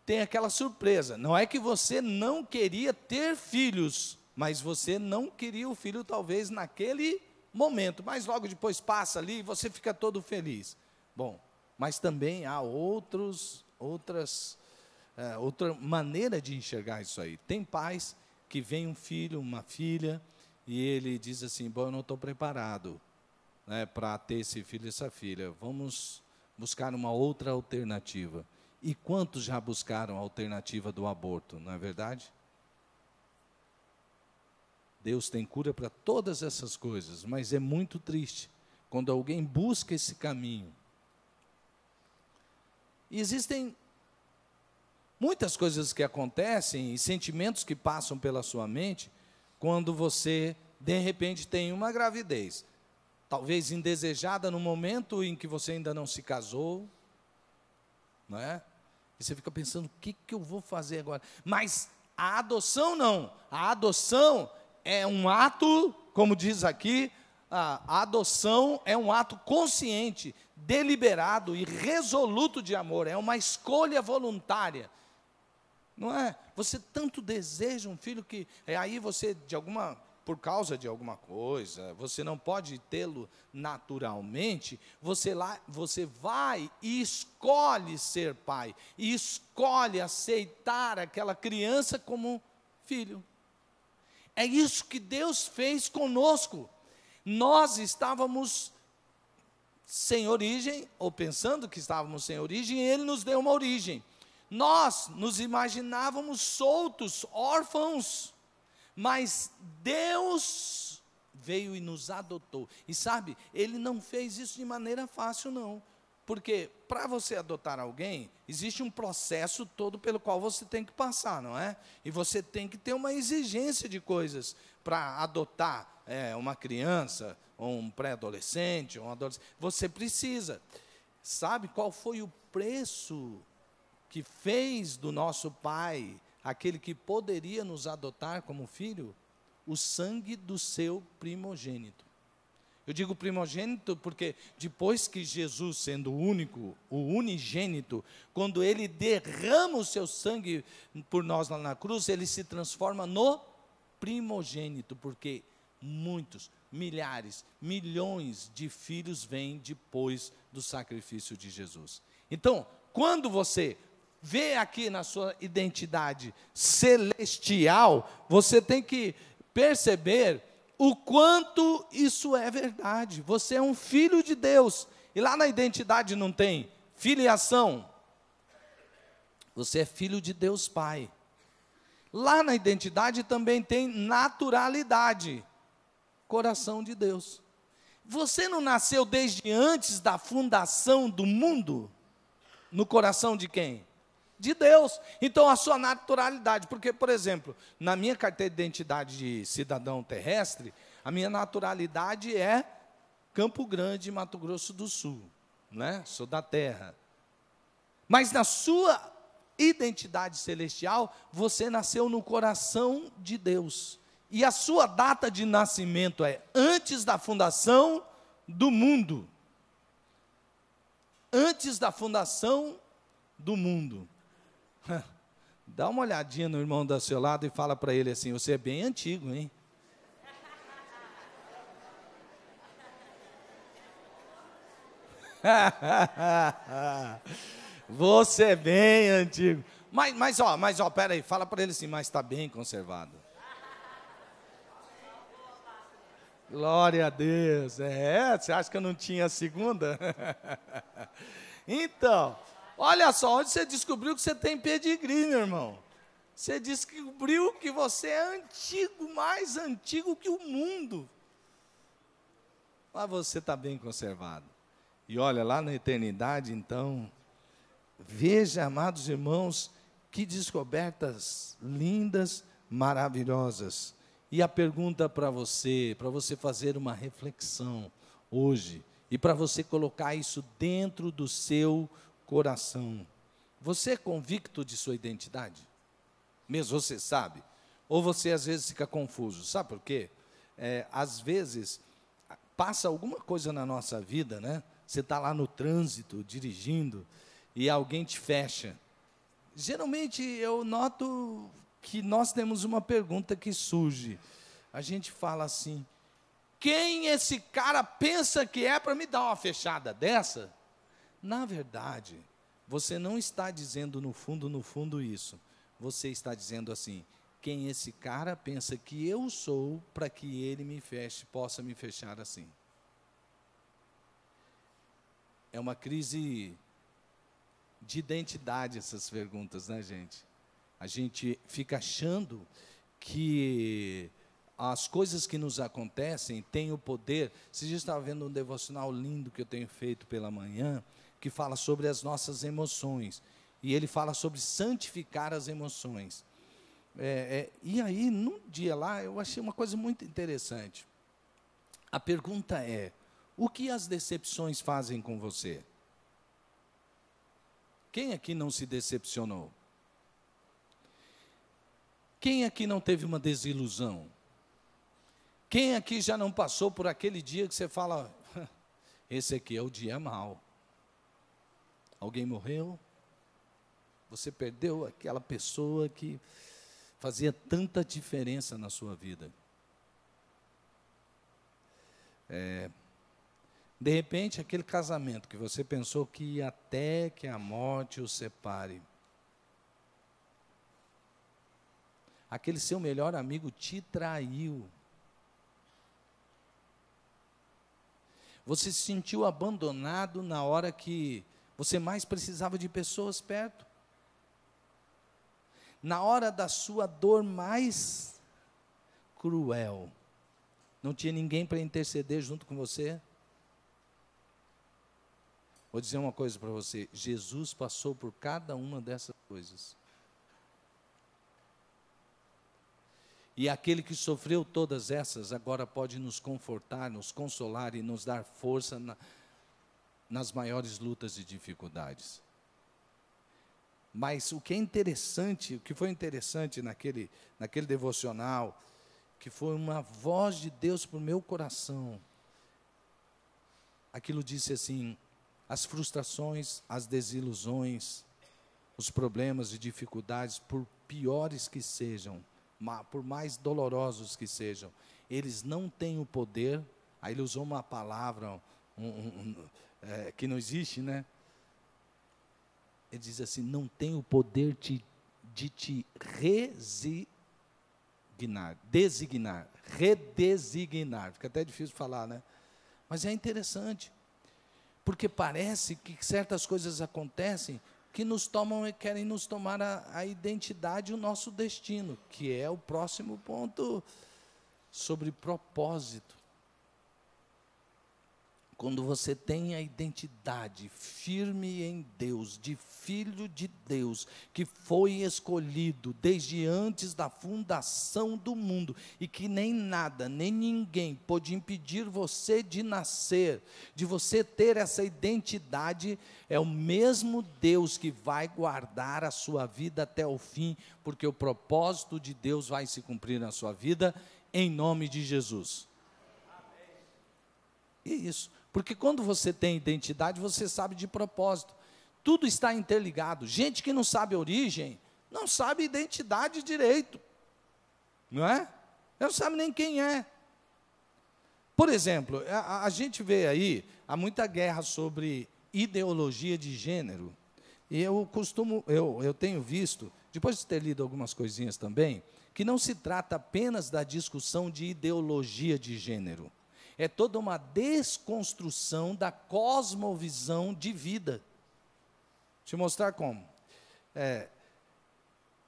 tem aquela surpresa. Não é que você não queria ter filhos, mas você não queria o filho talvez naquele momento, mas logo depois passa ali e você fica todo feliz. Bom, mas também há outra maneira de enxergar isso aí. Tem pais que vem um filho, uma filha, e ele diz assim: bom, eu não estou preparado, né, para ter esse filho e essa filha. Vamos buscar uma outra alternativa. E quantos já buscaram a alternativa do aborto, não é verdade? Deus tem cura para todas essas coisas, mas é muito triste quando alguém busca esse caminho. E existem muitas coisas que acontecem e sentimentos que passam pela sua mente quando você, de repente, tem uma gravidez. Talvez indesejada no momento em que você ainda não se casou, não é? E você fica pensando: o que eu vou fazer agora? Mas a adoção não. A adoção é um ato, como diz aqui, a adoção é um ato consciente, deliberado e resoluto de amor. É uma escolha voluntária. Não é? Você tanto deseja um filho que aí você, por causa de alguma coisa, você não pode tê-lo naturalmente, você vai e escolhe ser pai, e escolhe aceitar aquela criança como filho. É isso que Deus fez conosco. Nós estávamos sem origem, ou pensando que estávamos sem origem, e Ele nos deu uma origem. Nós nos imaginávamos soltos, órfãos, mas Deus veio e nos adotou. E sabe, Ele não fez isso de maneira fácil, não. Porque para você adotar alguém, existe um processo todo pelo qual você tem que passar, não é? E você tem que ter uma exigência de coisas para adotar uma criança, ou um pré-adolescente, ou um adolescente. Você precisa. Sabe qual foi o preço que fez do nosso pai aquele que poderia nos adotar como filho? O sangue do seu primogênito. Eu digo primogênito porque depois que Jesus, sendo o único, o unigênito, quando Ele derrama o seu sangue por nós lá na cruz, Ele se transforma no primogênito, porque muitos, milhares, milhões de filhos vêm depois do sacrifício de Jesus. Então, quando você vê aqui na sua identidade celestial, você tem que perceber o quanto isso é verdade. Você é um filho de Deus. E lá na identidade não tem filiação. Você é filho de Deus Pai. Lá na identidade também tem naturalidade. Coração de Deus. Você não nasceu desde antes da fundação do mundo? No coração de quem? De Deus. Então a sua naturalidade, porque, por exemplo, na minha carteira de identidade de cidadão terrestre, a minha naturalidade é Campo Grande, Mato Grosso do Sul, né? Sou da terra. Mas na sua identidade celestial, você nasceu no coração de Deus. E a sua data de nascimento é antes da fundação do mundo. Antes da fundação do mundo. Dá uma olhadinha no irmão do seu lado e fala para ele assim: você é bem antigo, hein? Você é bem antigo. Mas ó, pera aí, fala para ele assim: mas está bem conservado. Glória a Deus. Você acha que eu não tinha a segunda? Então, olha só, onde você descobriu que você tem pedigree, meu irmão? Você descobriu que você é antigo, mais antigo que o mundo. Mas você está bem conservado. E olha, lá na eternidade, então, veja, amados irmãos, que descobertas lindas, maravilhosas. E a pergunta para você fazer uma reflexão hoje, e para você colocar isso dentro do seu coração. Você é convicto de sua identidade? Mesmo você sabe? Ou você às vezes fica confuso? Sabe por quê? Às vezes, passa alguma coisa na nossa vida, né? Você está lá no trânsito, dirigindo, e alguém te fecha. Geralmente, eu noto que nós temos uma pergunta que surge. A gente fala assim: quem esse cara pensa que é para me dar uma fechada dessa? Na verdade, você não está dizendo no fundo isso. Você está dizendo assim: quem esse cara pensa que eu sou para que ele me feche, possa me fechar assim? É uma crise de identidade essas perguntas, né, gente? A gente fica achando que as coisas que nos acontecem têm o poder. Você já estava vendo um devocional lindo que eu tenho feito pela manhã, que fala sobre as nossas emoções. E ele fala sobre santificar as emoções. E aí, num dia lá, eu achei uma coisa muito interessante. A pergunta é: o que as decepções fazem com você? Quem aqui não se decepcionou? Quem aqui não teve uma desilusão? Quem aqui já não passou por aquele dia que você fala: esse aqui é o dia mau? Alguém morreu? Você perdeu aquela pessoa que fazia tanta diferença na sua vida. De repente, aquele casamento que você pensou que ia até que a morte o separe. Aquele seu melhor amigo te traiu. Você se sentiu abandonado na hora que você mais precisava de pessoas perto. Na hora da sua dor mais cruel, não tinha ninguém para interceder junto com você. Vou dizer uma coisa para você: Jesus passou por cada uma dessas coisas. E aquele que sofreu todas essas, agora pode nos confortar, nos consolar e nos dar força nas maiores lutas e dificuldades. Mas o que é interessante, o que foi interessante naquele devocional, que foi uma voz de Deus para o meu coração. Aquilo disse assim: as frustrações, as desilusões, os problemas e dificuldades, por piores que sejam, por mais dolorosos que sejam, eles não têm o poder. Aí ele usou uma palavra que não existe, né? Ele diz assim: não tem o poder de te redesignar. Fica até difícil falar, né? Mas é interessante, porque parece que certas coisas acontecem que nos tomam e querem nos tomar a identidade e o nosso destino, que é o próximo ponto sobre propósito. Quando você tem a identidade firme em Deus, de filho de Deus, que foi escolhido desde antes da fundação do mundo, e que nem nada, nem ninguém pôde impedir você de nascer, de você ter essa identidade, é o mesmo Deus que vai guardar a sua vida até o fim, porque o propósito de Deus vai se cumprir na sua vida, em nome de Jesus. E isso. Porque quando você tem identidade, você sabe de propósito. Tudo está interligado. Gente que não sabe a origem, não sabe identidade direito. Não é? Não sabe nem quem é. Por exemplo, a gente vê aí, há muita guerra sobre ideologia de gênero. E eu tenho visto, depois de ter lido algumas coisinhas também, que não se trata apenas da discussão de ideologia de gênero. É toda uma desconstrução da cosmovisão de vida. Deixa eu mostrar como.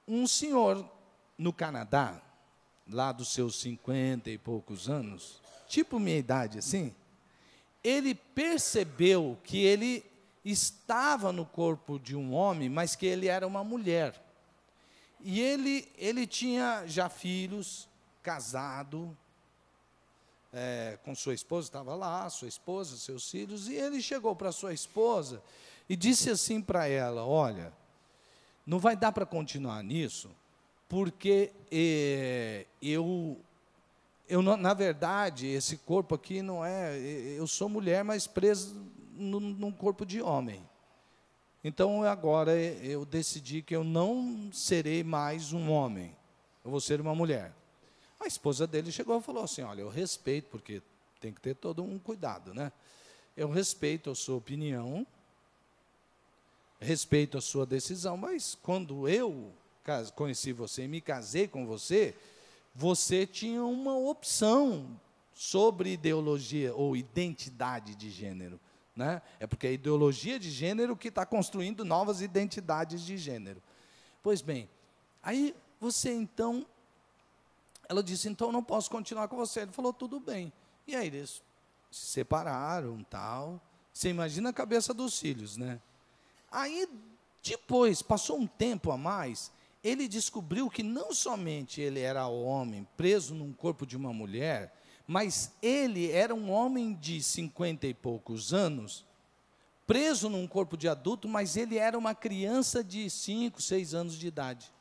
Um senhor no Canadá, lá dos seus 50 e poucos anos, tipo minha idade assim, ele percebeu que ele estava no corpo de um homem, mas que ele era uma mulher. E ele tinha já filhos, casado, com sua esposa, estava lá, sua esposa, seus filhos, e ele chegou para sua esposa e disse assim para ela: olha, não vai dar para continuar nisso, porque na verdade, esse corpo aqui não é, eu sou mulher, mas presa num corpo de homem. Então, agora eu decidi que eu não serei mais um homem, eu vou ser uma mulher. A esposa dele chegou e falou assim: olha, eu respeito, porque tem que ter todo um cuidado, né? Eu respeito a sua opinião, respeito a sua decisão, mas quando eu conheci você e me casei com você, você tinha uma opção sobre ideologia ou identidade de gênero, né? É porque a ideologia de gênero que está construindo novas identidades de gênero. Pois bem, aí você então... Ela disse: então eu não posso continuar com você. Ele falou: tudo bem. E aí eles se separaram, tal. Você imagina a cabeça dos filhos, né? Aí, depois, passou um tempo a mais, ele descobriu que não somente ele era homem, preso num corpo de uma mulher, mas ele era um homem de 50 e poucos anos, preso num corpo de adulto, mas ele era uma criança de 5, 6 anos de idade.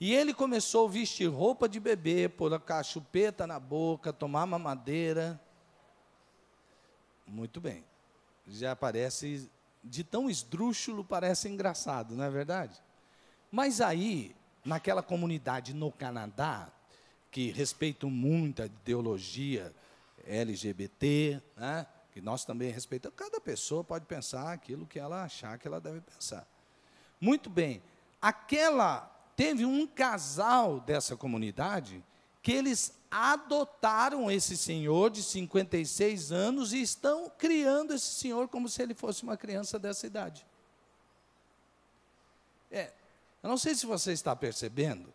E ele começou a vestir roupa de bebê, pôr a chupeta na boca, tomar mamadeira. Muito bem. Já parece, de tão esdrúxulo, parece engraçado, não é verdade? Mas aí, naquela comunidade no Canadá, que respeitam muito a ideologia LGBT, né, que nós também respeitamos, cada pessoa pode pensar aquilo que ela achar que ela deve pensar. Muito bem. Teve um casal dessa comunidade que eles adotaram esse senhor de 56 anos e estão criando esse senhor como se ele fosse uma criança dessa idade. Eu não sei se você está percebendo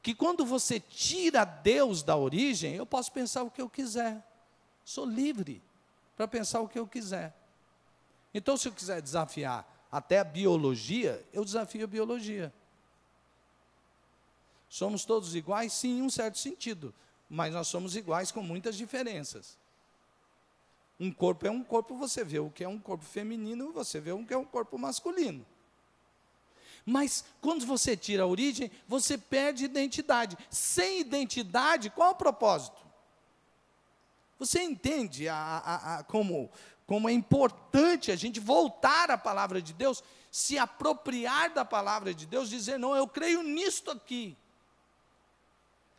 que quando você tira Deus da origem, eu posso pensar o que eu quiser. Sou livre para pensar o que eu quiser. Então, se eu quiser desafiar até a biologia, eu desafio a biologia. Somos todos iguais? Sim, em um certo sentido, mas nós somos iguais com muitas diferenças. Um corpo é um corpo, você vê o que é um corpo feminino, você vê o que é um corpo masculino. Mas, quando você tira a origem, você perde identidade. Sem identidade, qual é o propósito? Você entende como é importante a gente voltar à palavra de Deus, se apropriar da palavra de Deus, dizer: não, eu creio nisto aqui.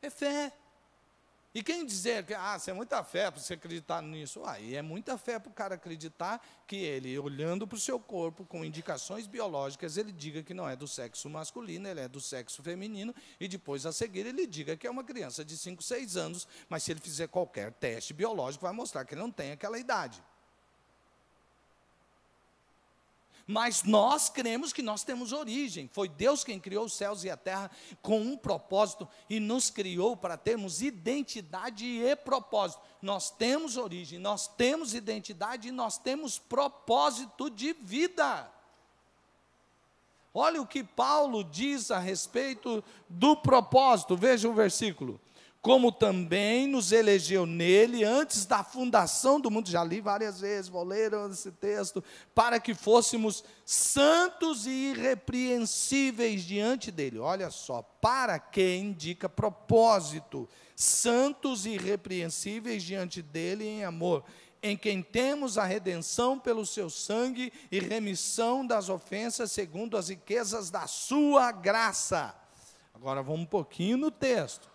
É fé. E quem dizer que você é muita fé para você acreditar nisso? E é muita fé para o cara acreditar que ele, olhando para o seu corpo, com indicações biológicas, ele diga que não é do sexo masculino, ele é do sexo feminino, e depois, a seguir, ele diga que é uma criança de 5, 6 anos, mas se ele fizer qualquer teste biológico, vai mostrar que ele não tem aquela idade. Mas nós cremos que nós temos origem. Foi Deus quem criou os céus e a terra com um propósito e nos criou para termos identidade e propósito. Nós temos origem, nós temos identidade e nós temos propósito de vida. Olha o que Paulo diz a respeito do propósito. Veja o versículo. Como também nos elegeu nele antes da fundação do mundo, já li várias vezes, vou ler esse texto, para que fôssemos santos e irrepreensíveis diante dele. Olha só, para que indica propósito, santos e irrepreensíveis diante dele em amor, em quem temos a redenção pelo seu sangue e remissão das ofensas segundo as riquezas da sua graça. Agora vamos um pouquinho no texto.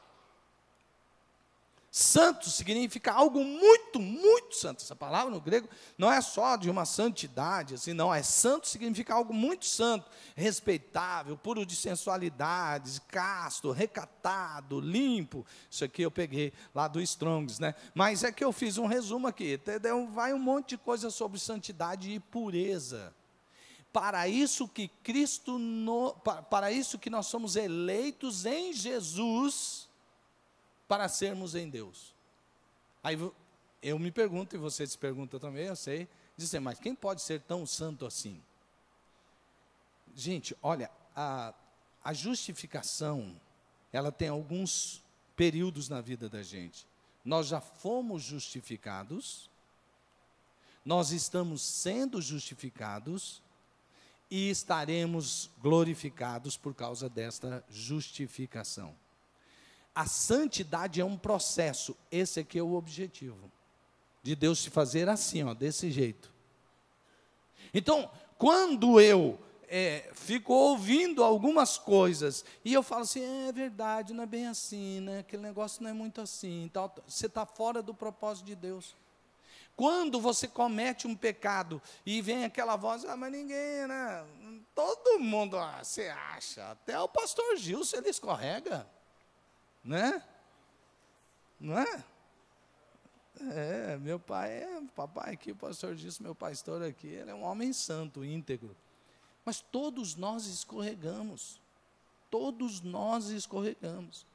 Santo significa algo muito, muito santo. Essa palavra no grego não é só de uma santidade, assim, não. Santo significa algo muito santo, respeitável, puro de sensualidades, casto, recatado, limpo. Isso aqui eu peguei lá do Strongs, né? Mas é que eu fiz um resumo aqui, entendeu? Vai um monte de coisa sobre santidade e pureza. Para isso que para isso que nós somos eleitos em Jesus, para sermos em Deus. Aí eu me pergunto, e você se pergunta também, eu sei, dizer, mas quem pode ser tão santo assim? Gente, olha, a justificação, ela tem alguns períodos na vida da gente. Nós já fomos justificados, nós estamos sendo justificados, e estaremos glorificados por causa desta justificação. A santidade é um processo, esse aqui é o objetivo, de Deus te fazer assim, desse jeito. Então, quando eu fico ouvindo algumas coisas, e eu falo assim, é verdade, não é bem assim, né? Aquele negócio não é muito assim, tal, você está fora do propósito de Deus. Quando você comete um pecado, e vem aquela voz, mas ninguém, né? Todo mundo, você acha, até o pastor Gilson, ele escorrega. Né? Não é? Meu pai papai aqui, o pastor disse, meu pastor aqui, ele é um homem santo, íntegro. Mas todos nós escorregamos. Todos nós escorregamos.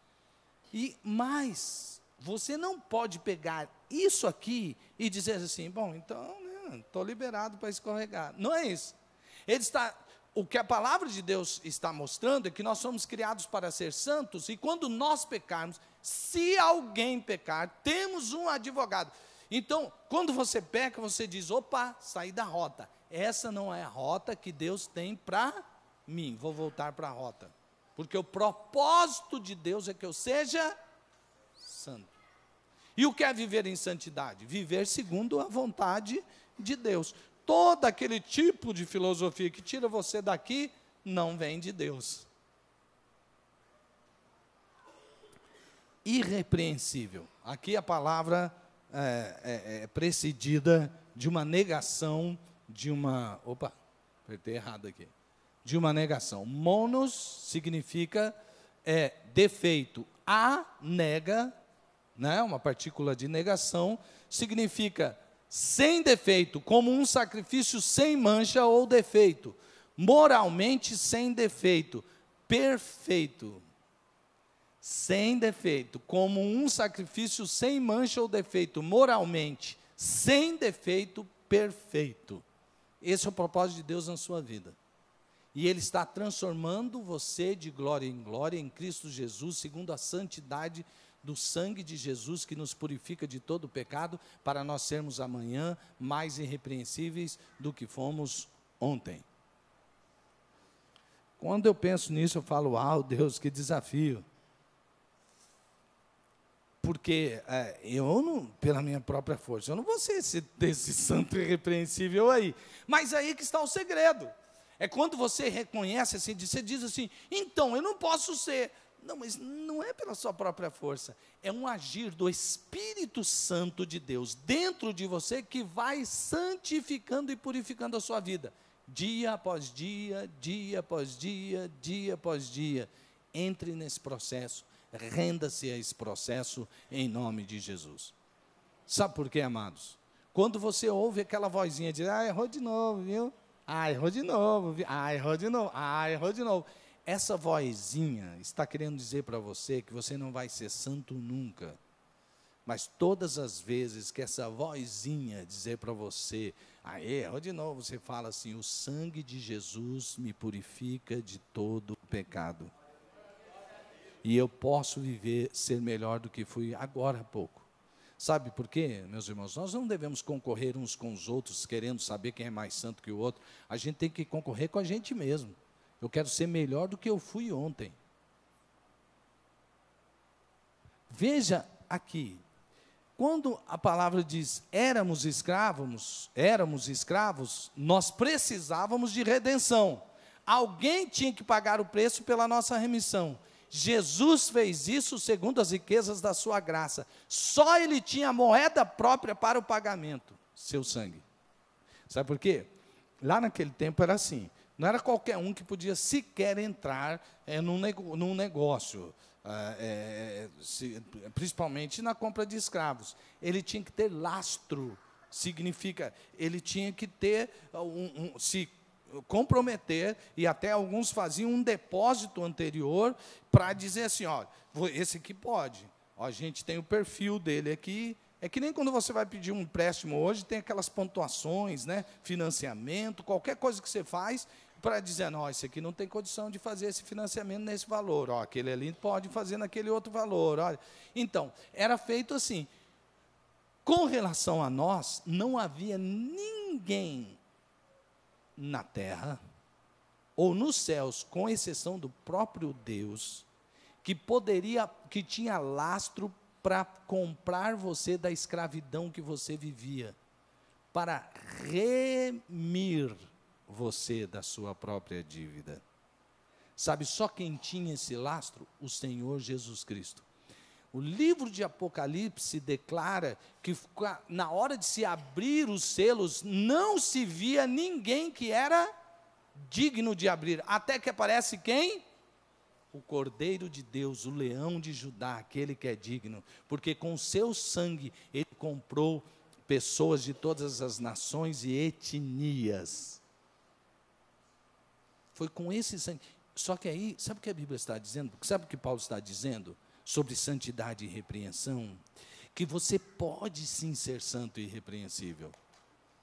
E mais, você não pode pegar isso aqui e dizer assim, bom, então, estou liberado para escorregar. Não é isso. O que a palavra de Deus está mostrando é que nós somos criados para ser santos, e quando nós pecarmos, se alguém pecar, temos um advogado. Então, quando você peca, você diz, opa, saí da rota. Essa não é a rota que Deus tem para mim, vou voltar para a rota. Porque o propósito de Deus é que eu seja santo. E o que é viver em santidade? Viver segundo a vontade de Deus. Todo aquele tipo de filosofia que tira você daqui, não vem de Deus. Irrepreensível. Aqui a palavra é precedida de uma negação, apertei errado aqui. De uma negação. Monos significa defeito. A nega, né, uma partícula de negação, significa sem defeito, como um sacrifício sem mancha ou defeito, moralmente sem defeito, perfeito, sem defeito, como um sacrifício sem mancha ou defeito, moralmente, sem defeito, perfeito. Esse é o propósito de Deus na sua vida. E Ele está transformando você de glória em glória em Cristo Jesus, segundo a santidade do sangue de Jesus que nos purifica de todo o pecado, para nós sermos amanhã mais irrepreensíveis do que fomos ontem. Quando eu penso nisso, eu falo, Deus, que desafio. Porque eu não, pela minha própria força, eu não vou ser esse santo irrepreensível aí. Mas aí que está o segredo. É quando você reconhece, assim, você diz assim, então, eu não posso ser Não, mas não é pela sua própria força. É um agir do Espírito Santo de Deus dentro de você que vai santificando e purificando a sua vida. Dia após dia, dia após dia, dia após dia. Entre nesse processo, renda-se a esse processo em nome de Jesus. Sabe por quê, amados? Quando você ouve aquela vozinha de, errou de novo, viu? Errou de novo, viu? Errou de novo, errou de novo. Essa vozinha está querendo dizer para você que você não vai ser santo nunca. Mas todas as vezes que essa vozinha dizer para você, errou de novo, você fala assim, o sangue de Jesus me purifica de todo o pecado. E eu posso viver, ser melhor do que fui agora há pouco. Sabe por quê, meus irmãos? Nós não devemos concorrer uns com os outros, querendo saber quem é mais santo que o outro. A gente tem que concorrer com a gente mesmo. Eu quero ser melhor do que eu fui ontem. Veja aqui, quando a palavra diz éramos escravos, nós precisávamos de redenção. Alguém tinha que pagar o preço pela nossa remissão. Jesus fez isso segundo as riquezas da sua graça. Só ele tinha moeda própria para o pagamento, seu sangue. Sabe por quê? Lá naquele tempo era assim, não era qualquer um que podia sequer entrar num negócio, principalmente na compra de escravos. Ele tinha que ter lastro, significa, ele tinha que ter, se comprometer, e até alguns faziam um depósito anterior, para dizer assim, ó, esse aqui pode, ó, a gente tem o perfil dele aqui. É que nem quando você vai pedir um empréstimo hoje, tem aquelas pontuações, né, financiamento, qualquer coisa que você faz, para dizer, não, esse aqui não tem condição de fazer esse financiamento nesse valor, ó, aquele ali pode fazer naquele outro valor, olha. Então, era feito assim. Com relação a nós, não havia ninguém na terra ou nos céus, com exceção do próprio Deus, que tinha lastro para comprar você da escravidão que você vivia, para remir você da sua própria dívida. Sabe, só quem tinha esse lastro? O Senhor Jesus Cristo. O livro de Apocalipse declara que na hora de se abrir os selos, não se via ninguém que era digno de abrir, até que aparece quem? O Cordeiro de Deus, o Leão de Judá, aquele que é digno, porque com seu sangue ele comprou pessoas de todas as nações e etnias. Foi com esse sangue. Só que aí, sabe o que a Bíblia está dizendo? Sabe o que Paulo está dizendo sobre santidade e repreensão? Que você pode sim ser santo e irrepreensível.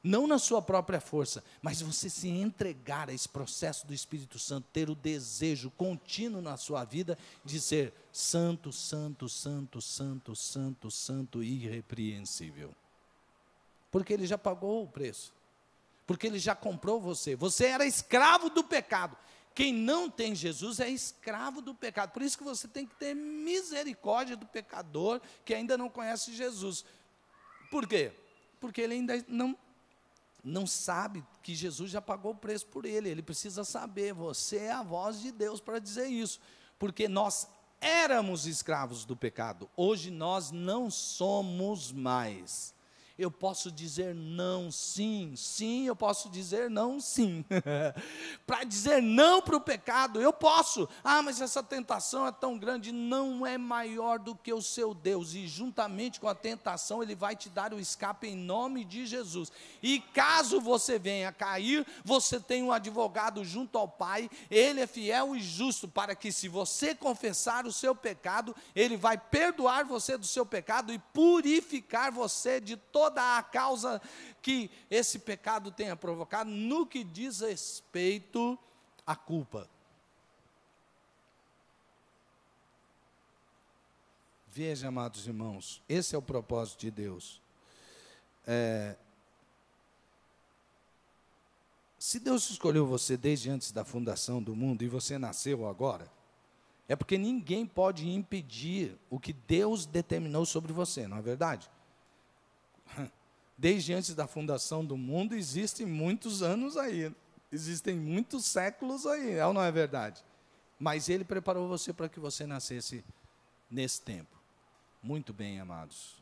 Não na sua própria força, mas você se entregar a esse processo do Espírito Santo, ter o desejo contínuo na sua vida de ser santo, santo, santo, santo, santo, santo e irrepreensível. Porque ele já pagou o preço. Porque ele já comprou você. Você era escravo do pecado. Quem não tem Jesus é escravo do pecado. Por isso que você tem que ter misericórdia do pecador que ainda não conhece Jesus. Por quê? Porque ele ainda não sabe que Jesus já pagou o preço por ele. Ele precisa saber, você é a voz de Deus para dizer isso. Porque nós éramos escravos do pecado. Hoje nós não somos mais. Eu posso dizer não, sim, sim, eu posso dizer não, sim. Para dizer não para o pecado, eu posso. Mas essa tentação é tão grande, não é maior do que o seu Deus. E juntamente com a tentação, Ele vai te dar o escape em nome de Jesus. E caso você venha cair, você tem um advogado junto ao Pai. Ele é fiel e justo para que, se você confessar o seu pecado, Ele vai perdoar você do seu pecado e purificar você de toda a causa que esse pecado tenha provocado, no que diz respeito à culpa. Veja, amados irmãos, esse é o propósito de Deus. Se Deus escolheu você desde antes da fundação do mundo e você nasceu agora, é porque ninguém pode impedir o que Deus determinou sobre você, não é verdade? Desde antes da fundação do mundo, existem muitos anos aí, existem muitos séculos aí, ou não é verdade? Mas Ele preparou você para que você nascesse nesse tempo. Muito bem, amados.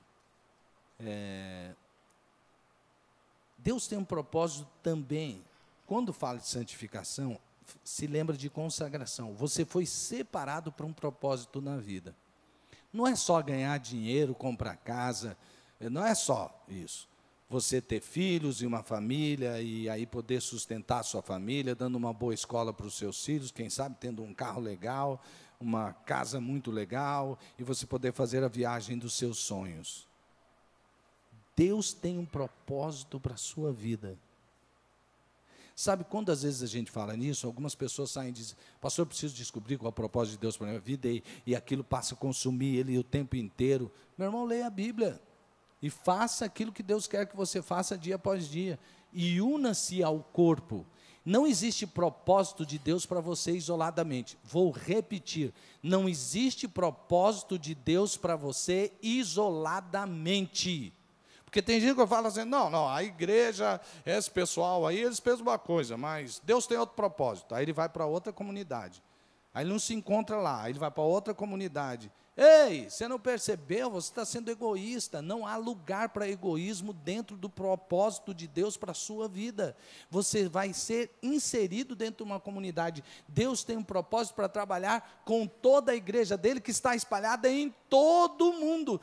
Deus tem um propósito também. Quando fala de santificação, se lembra de consagração. Você foi separado para um propósito na vida. Não é só ganhar dinheiro, comprar casa, não é só isso. Você ter filhos e uma família, e aí poder sustentar a sua família, dando uma boa escola para os seus filhos, quem sabe tendo um carro legal, uma casa muito legal, e você poder fazer a viagem dos seus sonhos. Deus tem um propósito para a sua vida. Sabe, quando às vezes a gente fala nisso, algumas pessoas saem e dizem, pastor, eu preciso descobrir qual é o propósito de Deus para a minha vida, e aquilo passa a consumir ele o tempo inteiro. Meu irmão, leia a Bíblia, e faça aquilo que Deus quer que você faça dia após dia, e una-se ao corpo. Não existe propósito de Deus para você isoladamente. Vou repetir, não existe propósito de Deus para você isoladamente. Porque tem gente que fala assim, não, a igreja, esse pessoal aí, eles pensam uma coisa, mas Deus tem outro propósito. Aí ele vai para outra comunidade. Aí ele não se encontra lá, aí ele vai para outra comunidade. Ei, você não percebeu? Você está sendo egoísta. Não há lugar para egoísmo dentro do propósito de Deus para a sua vida. Você vai ser inserido dentro de uma comunidade. Deus tem um propósito para trabalhar com toda a igreja dele, que está espalhada em todo o mundo.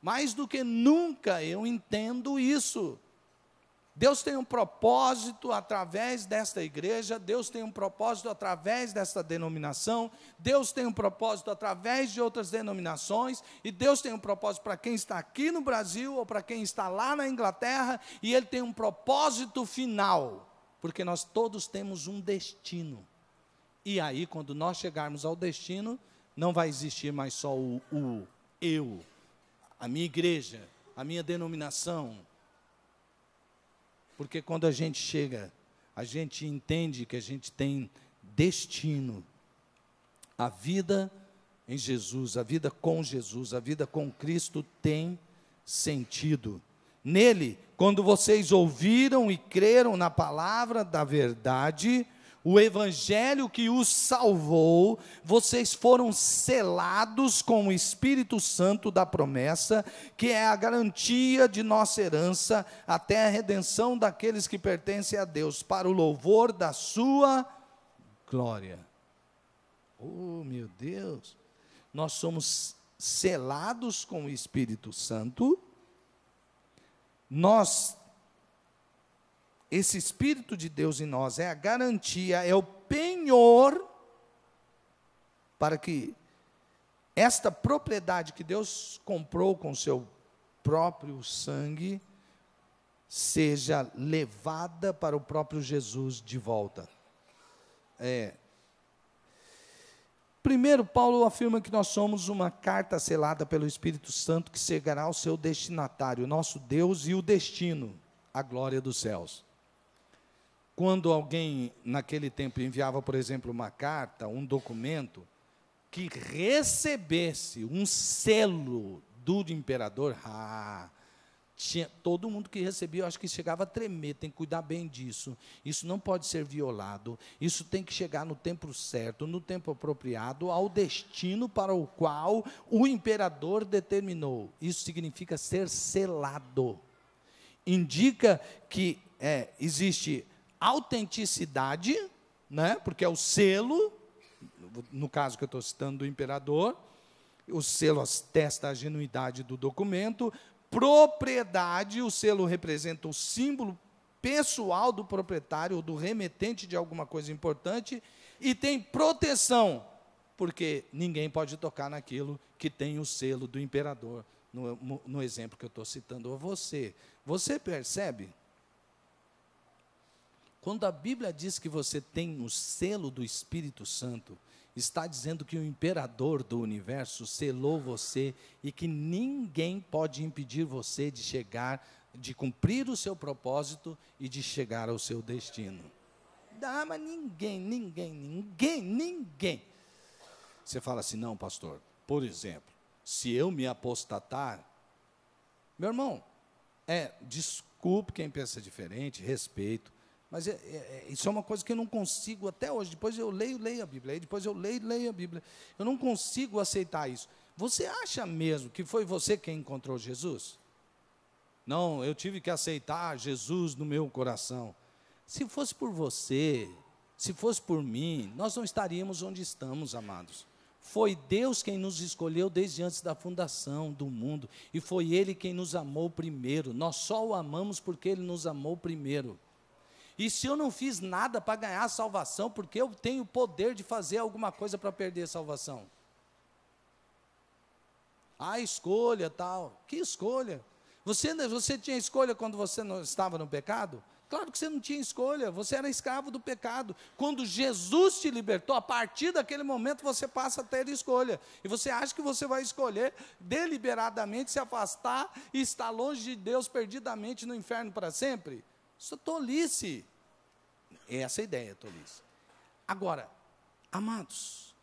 Mais do que nunca eu entendo isso. Deus tem um propósito através desta igreja, Deus tem um propósito através desta denominação, Deus tem um propósito através de outras denominações, e Deus tem um propósito para quem está aqui no Brasil, ou para quem está lá na Inglaterra, e Ele tem um propósito final, porque nós todos temos um destino. E aí, quando nós chegarmos ao destino, não vai existir mais só o eu, a minha igreja, a minha denominação. Porque quando a gente chega, a gente entende que a gente tem destino. A vida em Jesus, a vida com Jesus, a vida com Cristo tem sentido. Nele, quando vocês ouviram e creram na palavra da verdade, o evangelho que os salvou, vocês foram selados com o Espírito Santo da promessa, que é a garantia de nossa herança, até a redenção daqueles que pertencem a Deus, para o louvor da sua glória. Oh, meu Deus! Nós somos selados com o Espírito Santo, esse Espírito de Deus em nós é a garantia, é o penhor para que esta propriedade que Deus comprou com seu próprio sangue seja levada para o próprio Jesus de volta. Primeiro, Paulo afirma que nós somos uma carta selada pelo Espírito Santo que chegará ao seu destinatário, nosso Deus, e o destino, a glória dos céus. Quando alguém, naquele tempo, enviava, por exemplo, uma carta, um documento, que recebesse um selo do imperador, tinha, todo mundo que recebia, eu acho que chegava a tremer, tem que cuidar bem disso, isso não pode ser violado, isso tem que chegar no tempo certo, no tempo apropriado, ao destino para o qual o imperador determinou. Isso significa ser selado. Indica que existe autenticidade, né? Porque é o selo, no caso que eu estou citando do imperador, o selo atesta a genuidade do documento. Propriedade, o selo representa o símbolo pessoal do proprietário ou do remetente de alguma coisa importante, e tem proteção, porque ninguém pode tocar naquilo que tem o selo do imperador, no exemplo que eu estou citando a você. Você percebe? Quando a Bíblia diz que você tem o selo do Espírito Santo, está dizendo que o imperador do universo selou você e que ninguém pode impedir você de chegar, de cumprir o seu propósito e de chegar ao seu destino. Mas ninguém. Você fala assim, não, pastor, por exemplo, se eu me apostatar, meu irmão, desculpe quem pensa diferente, respeito, Mas isso é uma coisa que eu não consigo até hoje. Depois eu leio a Bíblia. Aí depois eu leio a Bíblia. Eu não consigo aceitar isso. Você acha mesmo que foi você quem encontrou Jesus? Não, eu tive que aceitar Jesus no meu coração. Se fosse por você, se fosse por mim, nós não estaríamos onde estamos, amados. Foi Deus quem nos escolheu desde antes da fundação do mundo. E foi Ele quem nos amou primeiro. Nós só o amamos porque Ele nos amou primeiro. E se eu não fiz nada para ganhar a salvação, porque eu tenho o poder de fazer alguma coisa para perder a salvação? A escolha, tal. Que escolha? Você tinha escolha quando você não estava no pecado? Claro que você não tinha escolha, você era escravo do pecado. Quando Jesus te libertou, a partir daquele momento você passa a ter escolha. E você acha que você vai escolher deliberadamente se afastar e estar longe de Deus perdidamente no inferno para sempre? Isso é tolice. Essa é a ideia, tolice. Agora, amados,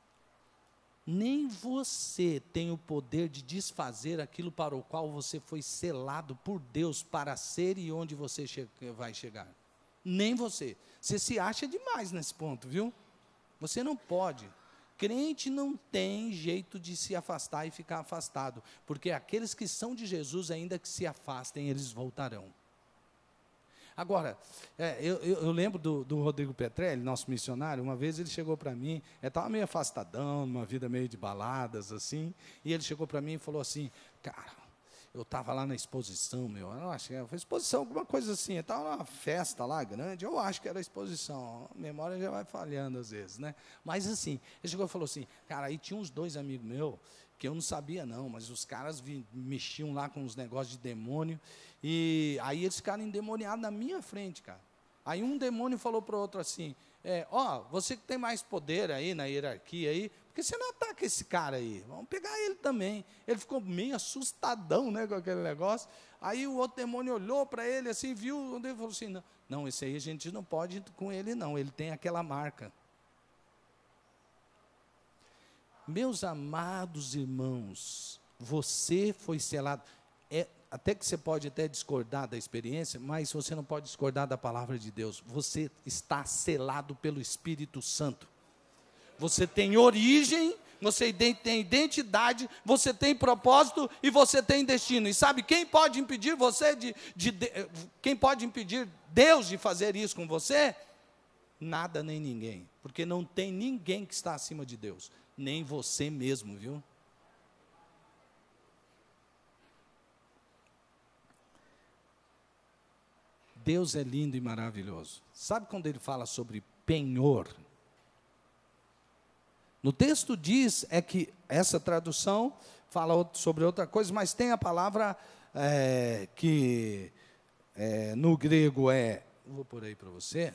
nem você tem o poder de desfazer aquilo para o qual você foi selado por Deus para ser e onde você vai chegar. Nem você. Você se acha demais nesse ponto, viu? Você não pode. Crente não tem jeito de se afastar e ficar afastado, porque aqueles que são de Jesus, ainda que se afastem, eles voltarão. Agora, eu lembro do Rodrigo Petrelli, nosso missionário. Uma vez ele chegou para mim, ele estava meio afastadão, numa vida meio de baladas, assim, e ele chegou para mim e falou assim: cara, eu estava lá na exposição, eu acho que foi exposição, alguma coisa assim, estava numa festa lá grande, eu acho que era exposição, a memória já vai falhando às vezes, né? Mas assim, ele chegou e falou assim: cara, aí tinha uns 2 amigos meus, que eu não sabia não, mas os caras mexiam lá com os negócios de demônio, e aí eles ficaram endemoniados na minha frente, cara. Aí um demônio falou para o outro assim: você que tem mais poder aí na hierarquia aí, por que você não ataca esse cara aí? Vamos pegar ele também. Ele ficou meio assustadão, né, com aquele negócio. Aí o outro demônio olhou para ele assim, viu, ele falou assim: não, esse aí a gente não pode ir com ele não, ele tem aquela marca. Meus amados irmãos, você foi selado. Até que você pode até discordar da experiência, mas você não pode discordar da palavra de Deus. Você está selado pelo Espírito Santo. Você tem origem, você tem identidade, você tem propósito e você tem destino. E sabe quem pode impedir você quem pode impedir Deus de fazer isso com você? Nada nem ninguém. Porque não tem ninguém que está acima de Deus. Nem você mesmo, viu? Deus é lindo e maravilhoso. Sabe quando ele fala sobre penhor? No texto diz, que essa tradução fala sobre outra coisa, mas tem a palavra que no grego vou pôr aí para você.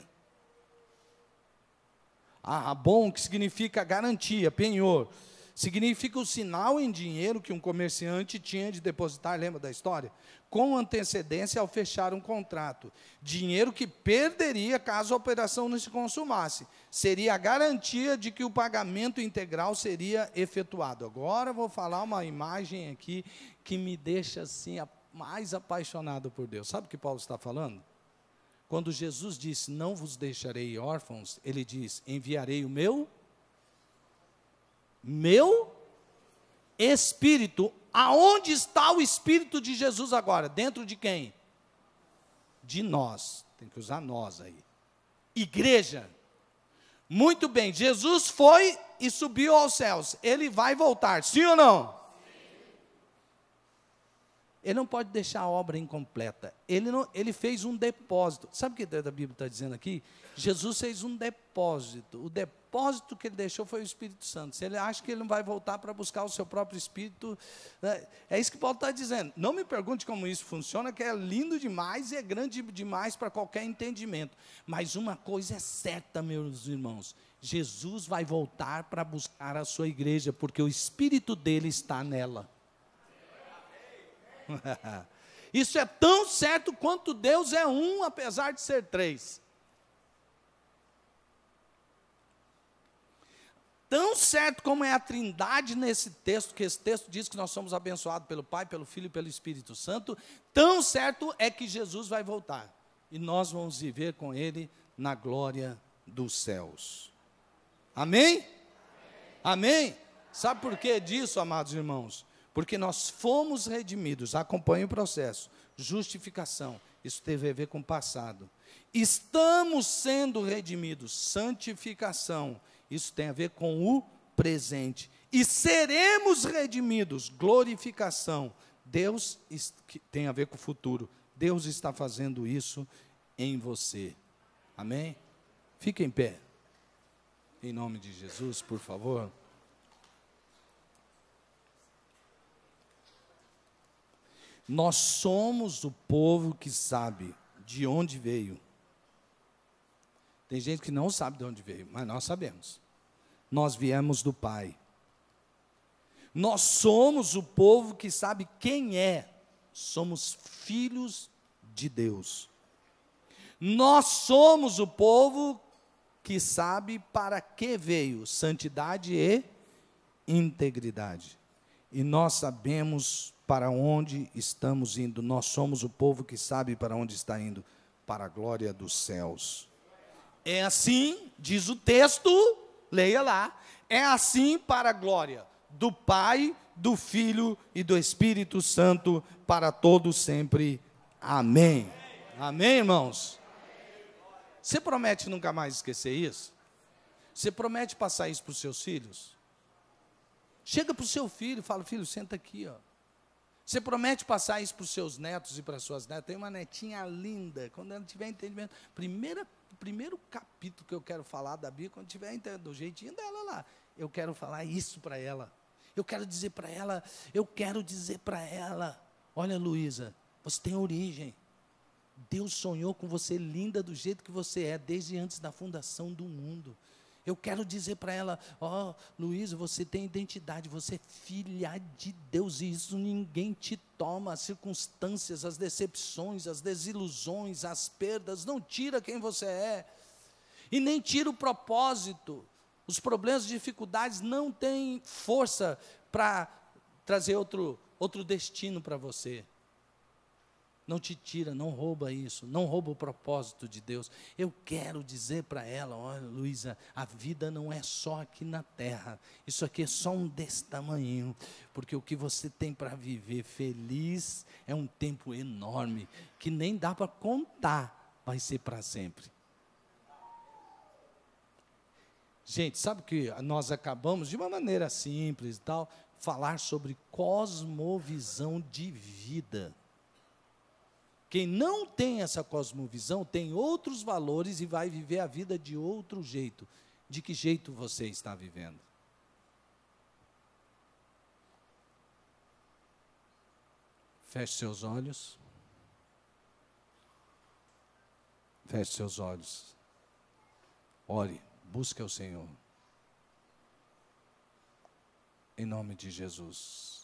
Rabon, que significa garantia, penhor. Significa o sinal em dinheiro que um comerciante tinha de depositar, lembra da história? Com antecedência ao fechar um contrato. Dinheiro que perderia caso a operação não se consumasse. Seria a garantia de que o pagamento integral seria efetuado. Agora vou falar uma imagem aqui que me deixa assim mais apaixonado por Deus. Sabe o que Paulo está falando? Quando Jesus disse: não vos deixarei órfãos, ele diz: enviarei o meu Espírito. Aonde está o Espírito de Jesus agora? Dentro de quem? De nós. Tem que usar nós aí. Igreja. Muito bem, Jesus foi e subiu aos céus. Ele vai voltar, sim ou não? Ele não pode deixar a obra incompleta. Ele fez um depósito. Sabe o que a Bíblia está dizendo aqui? Jesus fez um depósito. O depósito que ele deixou foi o Espírito Santo. Se ele acha que ele não vai voltar para buscar o seu próprio Espírito, é isso que Paulo está dizendo. Não me pergunte como isso funciona, que é lindo demais e é grande demais para qualquer entendimento. Mas uma coisa é certa, meus irmãos. Jesus vai voltar para buscar a sua igreja, porque o Espírito dele está nela. Isso é tão certo quanto Deus é um, apesar de ser 3. Tão certo como é a trindade nesse texto, que esse texto diz que nós somos abençoados pelo Pai, pelo Filho e pelo Espírito Santo, tão certo é que Jesus vai voltar. e nós vamos viver com Ele na glória dos céus. Amém? Amém? Sabe por que disso, amados irmãos? Porque nós fomos redimidos, acompanhe o processo, justificação, isso teve a ver com o passado. Estamos sendo redimidos, santificação, isso tem a ver com o presente. E seremos redimidos, glorificação, Deus tem a ver com o futuro. Deus está fazendo isso em você. Amém? Fique em pé. Em nome de Jesus, por favor. Nós somos o povo que sabe de onde veio. Tem gente que não sabe de onde veio, mas nós sabemos. Nós viemos do Pai. Nós somos o povo que sabe quem é. Somos filhos de Deus. Nós somos o povo que sabe para que veio. Santidade e integridade. E nós sabemos para onde estamos indo. Nós somos o povo que sabe para onde está indo. Para a glória dos céus. É assim, diz o texto, leia lá. É assim para a glória do Pai, do Filho e do Espírito Santo, para todos sempre. Amém. Amém, irmãos? Você promete nunca mais esquecer isso? Você promete passar isso para os seus filhos? Chega para o seu filho e fala, filho, senta aqui, ó. Você promete passar isso para os seus netos e para as suas netas? Tem uma netinha linda, quando ela tiver entendimento. Primeiro capítulo que eu quero falar da Bíblia, quando tiver do jeitinho dela lá, eu quero falar isso para ela. Eu quero dizer para ela, olha, Luísa, você tem origem. Deus sonhou com você linda do jeito que você é, desde antes da fundação do mundo. Eu quero dizer para ela, ó, Luísa, você tem identidade, você é filha de Deus, e isso ninguém te toma. As circunstâncias, as decepções, as desilusões, as perdas, não tira quem você é, e nem tira o propósito. Os problemas, as dificuldades não têm força para trazer outro destino para você. Não te tira, não rouba isso, não rouba o propósito de Deus. Eu quero dizer para ela, olha, Luísa, a vida não é só aqui na terra. Isso aqui é só um desse tamanho. Porque o que você tem para viver feliz é um tempo enorme, que nem dá para contar, vai ser para sempre. Gente, sabe que nós acabamos, de uma maneira simples e tal, falar sobre cosmovisão de vida. Quem não tem essa cosmovisão tem outros valores e vai viver a vida de outro jeito. De que jeito você está vivendo? Feche seus olhos. Feche seus olhos. Ore, busque o Senhor. Em nome de Jesus.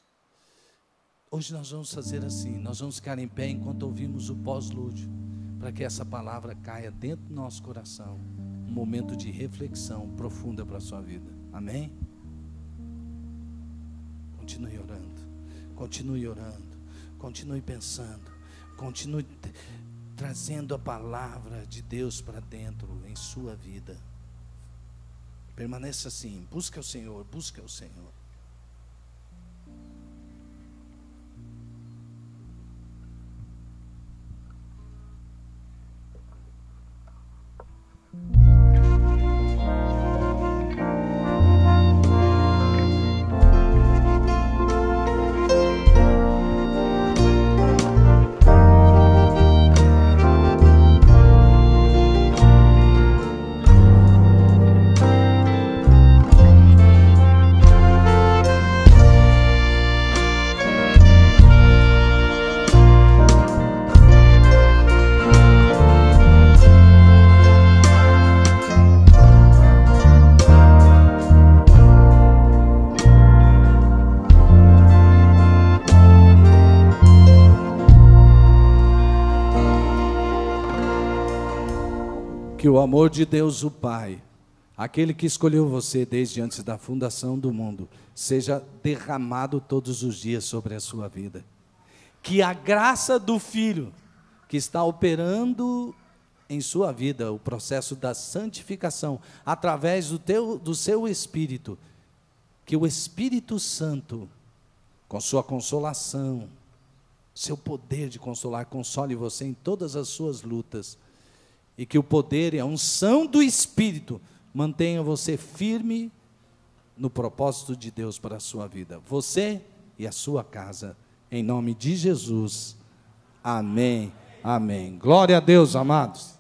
Hoje nós vamos fazer assim, nós vamos ficar em pé enquanto ouvimos o pós-lúdio, para que essa palavra caia dentro do nosso coração, um momento de reflexão profunda para a sua vida, amém? Continue orando, continue pensando, continue trazendo a palavra de Deus para dentro em sua vida, permaneça assim, busque o Senhor, Que o amor de Deus, o Pai, aquele que escolheu você desde antes da fundação do mundo, seja derramado todos os dias sobre a sua vida. Que a graça do Filho, que que está operando em sua vida o processo da santificação, através do seu Espírito, que o Espírito Santo, com sua consolação, seu poder de consolar, console você em todas as suas lutas, e que o poder e a unção do Espírito mantenha você firme no propósito de Deus para a sua vida, você e a sua casa, em nome de Jesus, amém, amém. Glória a Deus, amados.